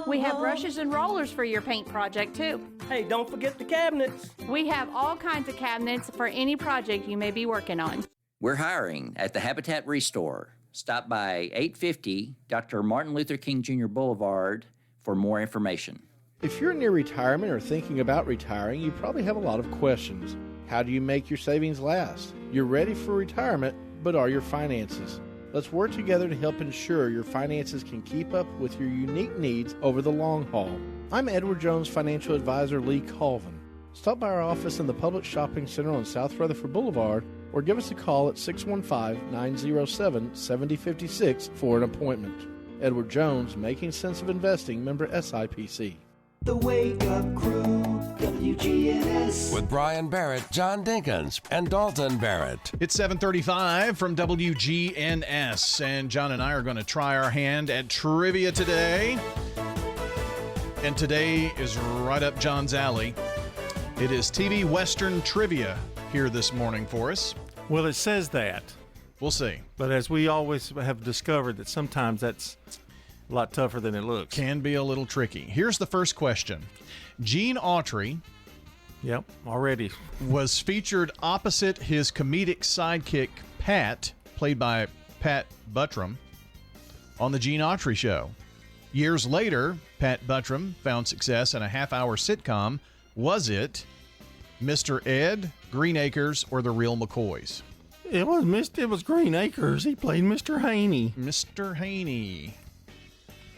We have brushes and rollers for your paint project, too. Hey, don't forget the cabinets. We have all kinds of cabinets for any project you may be working on. We're hiring at the Habitat Restore. Stop by 850 Dr. Martin Luther King Jr. Boulevard for more information. If you're near retirement or thinking about retiring, you probably have a lot of questions. How do you make your savings last? You're ready for retirement, but are your finances? Let's work together to help ensure your finances can keep up with your unique needs over the long haul. I'm Edward Jones financial advisor Lee Colvin. Stop by our office in the Public Shopping Center on South Rutherford Boulevard or give us a call at 615-907-7056 for an appointment. Edward Jones, Making Sense of Investing, member SIPC. The Wake Up Crew, WGNS. With Brian Barrett, John Dinkins, and Dalton Barrett. It's 7:35 from WGNS, and John and I are going to try our hand at trivia today. And today is right up John's alley. It is TV Western trivia here this morning for us. Well, it says that. We'll see. But as we always have discovered, that sometimes that's a lot tougher than it looks. Can be a little tricky. Here's the first question. Gene Autry already was featured opposite his comedic sidekick, Pat, played by Pat Buttram, on The Gene Autry Show. Years later, Pat Buttram found success in a half-hour sitcom. Was it Mr. Ed, Green Acres, or The Real McCoys? It was Green Acres. He played Mr. Haney. Mr. Haney.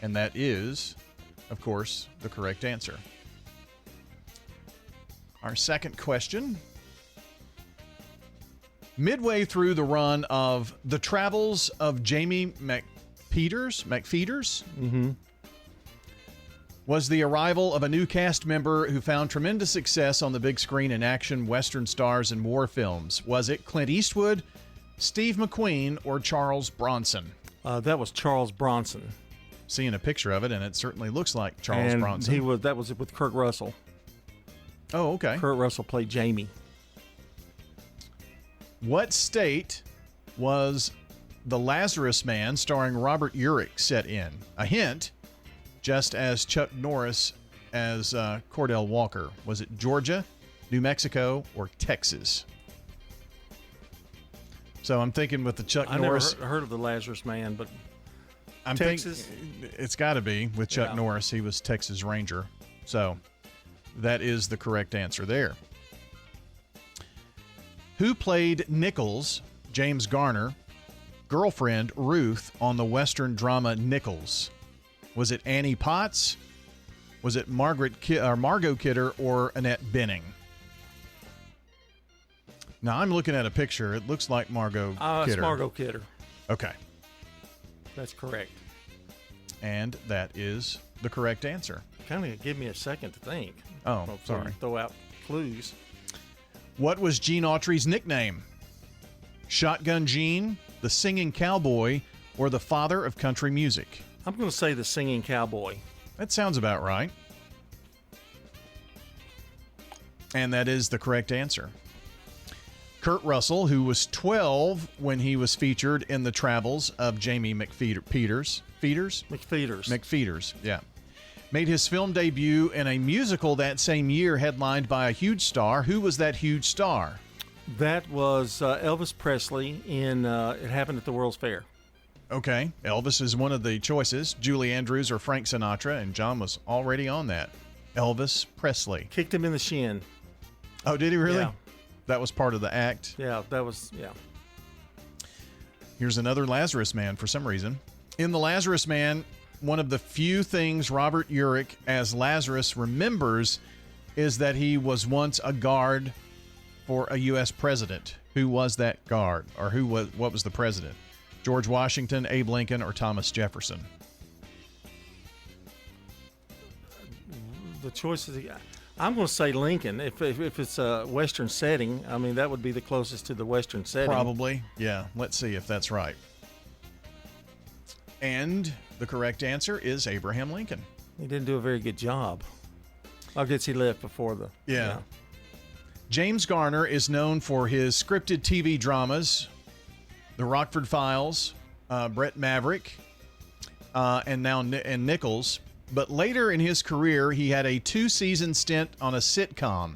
And that is, of course, the correct answer. Our second question. Midway through the run of The Travels of Jamie McFeeters, was the arrival of a new cast member who found tremendous success on the big screen in action, Western stars, and war films. Was it Clint Eastwood, Steve McQueen, or Charles Bronson? That was Charles Bronson. Seeing a picture of it, and it certainly looks like Charles Bronson. That was with Kurt Russell. Oh, okay. Kurt Russell played Jamie. What state was The Lazarus Man starring Robert Urich set in? A hint, just as Chuck Norris as Cordell Walker. Was it Georgia, New Mexico, or Texas? So I'm thinking with the Chuck Norris. I never heard of The Lazarus Man, but I'm Texas? It's got to be with Chuck Norris. He was Texas Ranger. So that is the correct answer there. Who played Nichols, James Garner, girlfriend Ruth on the Western drama Nichols? Was it Annie Potts? Was it Margot Kidder or Annette Bening? Now I'm looking at a picture. It looks like Margot Kidder. It's Margot Kidder. Okay. That's correct. And that is the correct answer. Kind of give me a second to think. Oh, before sorry. you throw out clues. What was Gene Autry's nickname? Shotgun Gene, the Singing Cowboy, or the Father of Country Music? I'm going to say the Singing Cowboy. That sounds about right. And that is the correct answer. Kurt Russell, who was 12 when he was featured in the travels of Jamie McFeeters, yeah, made his film debut in a musical that same year headlined by a huge star. Who was that huge star? That was Elvis Presley in It Happened at the World's Fair. Okay, Elvis is one of the choices. Julie Andrews or Frank Sinatra, and John was already on that. Elvis Presley. Kicked him in the shin. Oh, did he really? Yeah. That was part of the act? Yeah, that was, yeah. Here's another Lazarus Man for some reason. In The Lazarus Man, one of the few things Robert Urich as Lazarus remembers is that he was once a guard for a U.S. president. Who was that guard? Or what was the president? George Washington, Abe Lincoln, or Thomas Jefferson? The choices, I'm going to say Lincoln. If it's a Western setting, I mean, that would be the closest to the Western setting. Probably, yeah. Let's see if that's right. And the correct answer is Abraham Lincoln. He didn't do a very good job. I guess he left before the... Yeah. James Garner is known for his scripted TV dramas, The Rockford Files, Brett Maverick, and Nichols. But later in his career, he had a 2-season stint on a sitcom.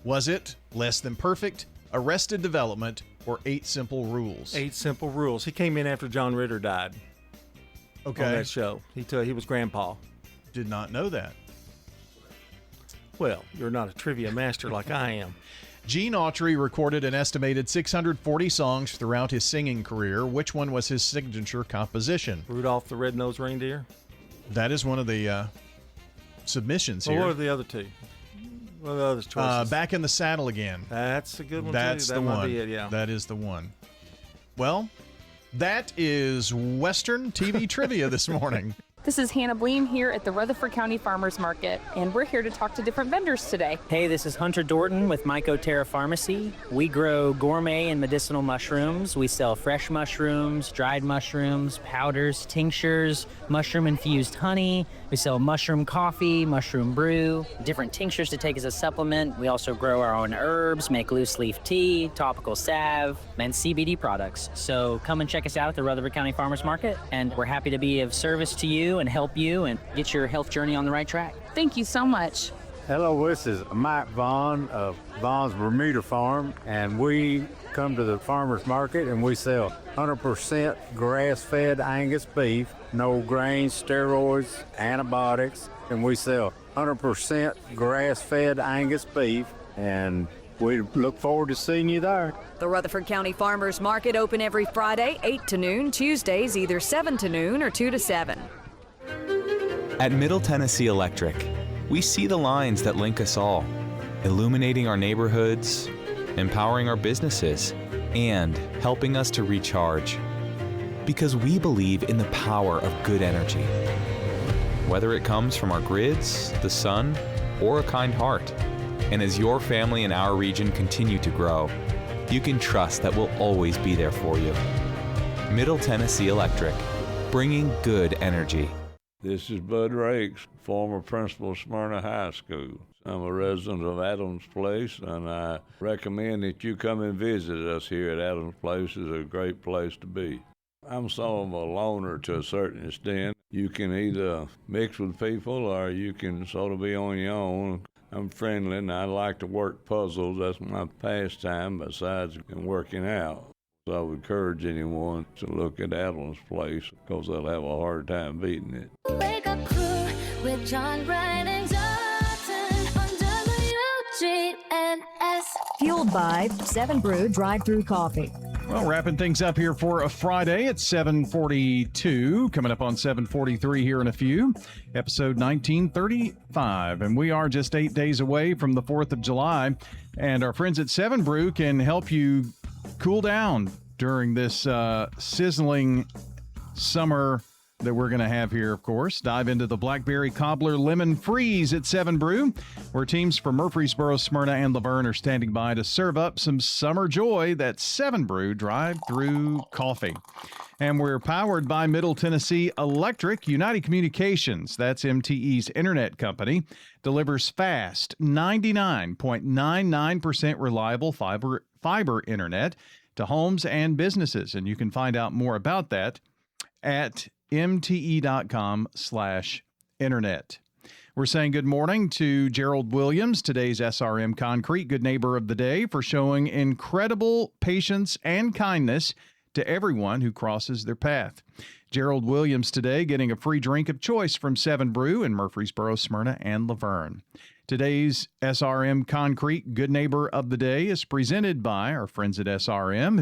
Was it Less Than Perfect, Arrested Development, or 8 Simple Rules? 8 Simple Rules. He came in after John Ritter died. Okay. On that show. He was grandpa. Did not know that. Well, you're not a trivia master like I am. Gene Autry recorded an estimated 640 songs throughout his singing career. Which one was his signature composition? Rudolph the Red-Nosed Reindeer. That is one of the submissions Well, here. what are the other two? What are the other choices? Back in the Saddle Again. That's a good one, That's too. the That might one. be it, yeah. That is the one. Well, that is Western TV trivia this morning. This is Hannah Bleem here at the Rutherford County Farmers Market, and we're here to talk to different vendors today. Hey, this is Hunter Dorton with Mycoterra Pharmacy. We grow gourmet and medicinal mushrooms. We sell fresh mushrooms, dried mushrooms, powders, tinctures, mushroom-infused honey. We sell mushroom coffee, mushroom brew, different tinctures to take as a supplement. We also grow our own herbs, make loose leaf tea, topical salve, and CBD products. So come and check us out at the Rutherford County Farmers Market, and we're happy to be of service to you and help you and get your health journey on the right track. Thank you so much. Hello, this is Mike Vaughn of Vaughn's Bermuda Farm, and we come to the farmer's market and we sell 100% grass-fed Angus beef, no grains, steroids, antibiotics, and we sell 100% grass-fed Angus beef, and we look forward to seeing you there. The Rutherford County Farmers Market open every Friday, 8 to noon, Tuesdays either 7 to noon or 2 to 7. At Middle Tennessee Electric, we see the lines that link us all, illuminating our neighborhoods, empowering our businesses, and helping us to recharge. Because we believe in the power of good energy. Whether it comes from our grids, the sun, or a kind heart. And as your family and our region continue to grow, you can trust that we'll always be there for you. Middle Tennessee Electric, bringing good energy. This is Bud Rakes, former principal of Smyrna High School. I'm a resident of Adams Place, and I recommend that you come and visit us here at Adams Place. It's a great place to be. I'm sort of a loner to a certain extent. You can either mix with people or you can sort of be on your own. I'm friendly and I like to work puzzles. That's my pastime besides working out. So I would encourage anyone to look at Adams Place because they'll have a hard time beating it. Wake up crew with John Bryan and Dalton on WGNS. Fueled by 7 Brew Drive-Thru Coffee. Well, wrapping things up here for a Friday at 7:42. Coming up on 7:43 here in a few. Episode 1935. And we are just 8 days away from the 4th of July. And our friends at 7 Brew can help you cool down during this sizzling summer that we're going to have here, of course. Dive into the Blackberry Cobbler Lemon Freeze at 7 Brew, where teams from Murfreesboro, Smyrna, and Laverne are standing by to serve up some summer joy. That's 7 Brew Drive-Thru Coffee. And we're powered by Middle Tennessee Electric. United Communications, that's MTE's internet company, delivers fast, 99.99% reliable fiber internet to homes and businesses. And you can find out more about that at mte.com/internet. We're saying good morning to Gerald Williams, today's SRM Concrete Good Neighbor of the Day, for showing incredible patience and kindness to everyone who crosses their path. Gerald Williams today getting a free drink of choice from 7 Brew in Murfreesboro, Smyrna, and Laverne. Today's SRM Concrete Good Neighbor of the Day is presented by our friends at SRM,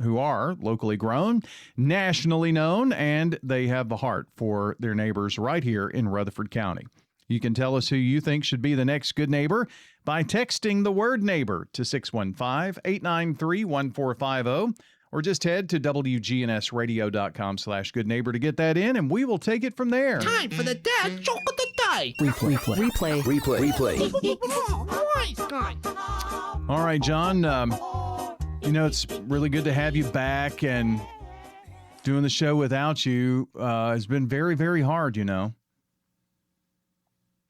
who are locally grown, nationally known, and they have the heart for their neighbors right here in Rutherford County. You can tell us who you think should be the next good neighbor by texting the word neighbor to 615-893-1450, or just head to WGNSradio.com/good neighbor to get that in, and we will take it from there. Time for the dad joke of the day. Replay. All right, John, it's really good to have you back, and doing the show without you has been very, very hard,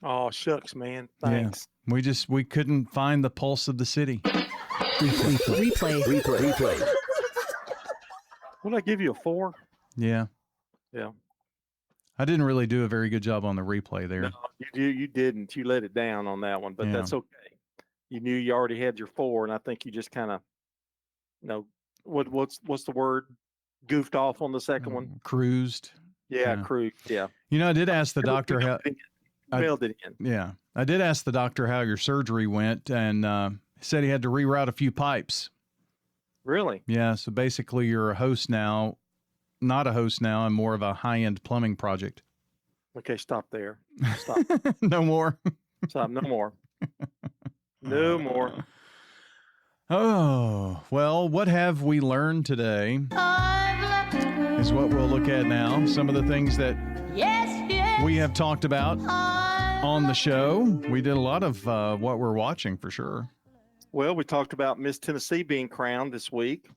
Oh, shucks, man. Thanks. Yeah. We couldn't find the pulse of the city. Replay. Would I give you a 4? Yeah. Yeah. I didn't really do a very good job on the replay there. No, you didn't. You let it down on that one, but that's okay. You knew you already had your 4, and I think you just kind of, what's the word? Goofed off on the second one. Cruised. Yeah, cruised. Yeah. You know, I did ask the doctor how. Mailed it in. Yeah, I did ask the doctor how your surgery went, and he said he had to reroute a few pipes. Really? Yeah. So basically, you're a host now, not a host now, and more of a high-end plumbing project. Okay, stop there. Stop. No more. Stop. No more. No more. Oh, well, what have we learned today is what we'll look at now. Some of the things that we have talked about on the show. We did a lot of what we're watching for sure. Well, we talked about Miss Tennessee being crowned this week.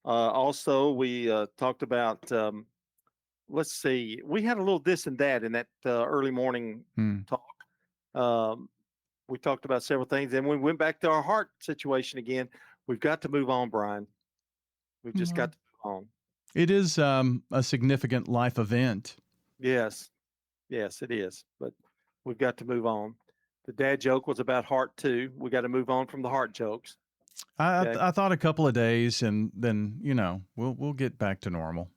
Also, we talked about, let's see, we had a little this and that in that early morning talk. We talked about several things, and we went back to our heart situation again. We've got to move on, Brian. We've just got to move on. It is a significant life event. Yes, it is. But we've got to move on. The dad joke was about heart too. We got to move on from the heart jokes. I thought a couple of days, and then we'll get back to normal.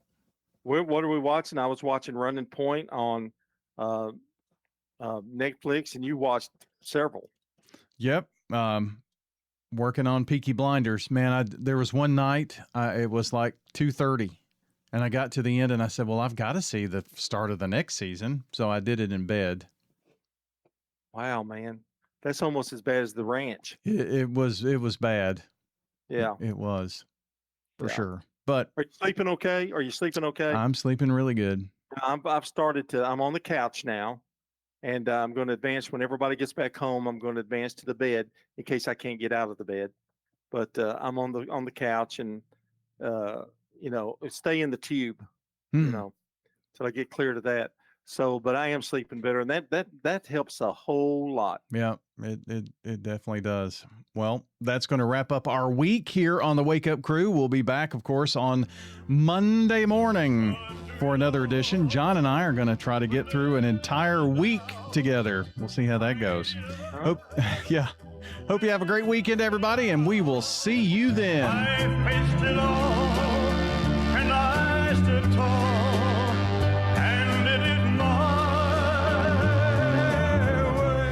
What are we watching? I was watching Running Point on Netflix, and you watched several. Yep. Working on Peaky Blinders, man. There was one night, it was like 2:30, and I got to the end, and I said, "Well, I've got to see the start of the next season." So I did it in bed. Wow, man, that's almost as bad as The Ranch. It was bad. Yeah, it was for sure. But are you sleeping okay? Are you sleeping okay? I'm sleeping really good. I'm on the couch now. And I'm going to advance when everybody gets back home. I'm going to advance to the bed in case I can't get out of the bed. But I'm on the couch and stay in the tube, till I get clear to that. So, but I am sleeping better, and that helps a whole lot. Yeah, it definitely does. Well, that's going to wrap up our week here on the Wake Up Crew. We'll be back, of course, on Monday morning for another edition. John and I are going to try to get through an entire week together. We'll see how that goes. Hope you have a great weekend, everybody, and we will see you then. I faced it all, and I stood tall, and did it my way.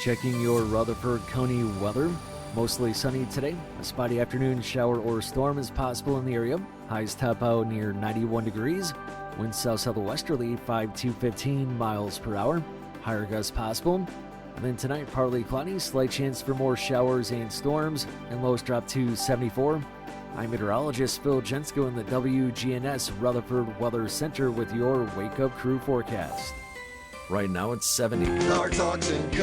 Checking your Rutherford County weather. Mostly sunny today. A spotty afternoon shower or storm is possible in the area. Highs top out near 91 degrees. Winds south-southwesterly 5 to 15 miles per hour. Higher gusts possible. And then tonight, partly cloudy, slight chance for more showers and storms, and lows drop to 74. I'm meteorologist Phil Jensko in the WGNS Rutherford Weather Center with your Wake Up Crew forecast. Right now it's 70.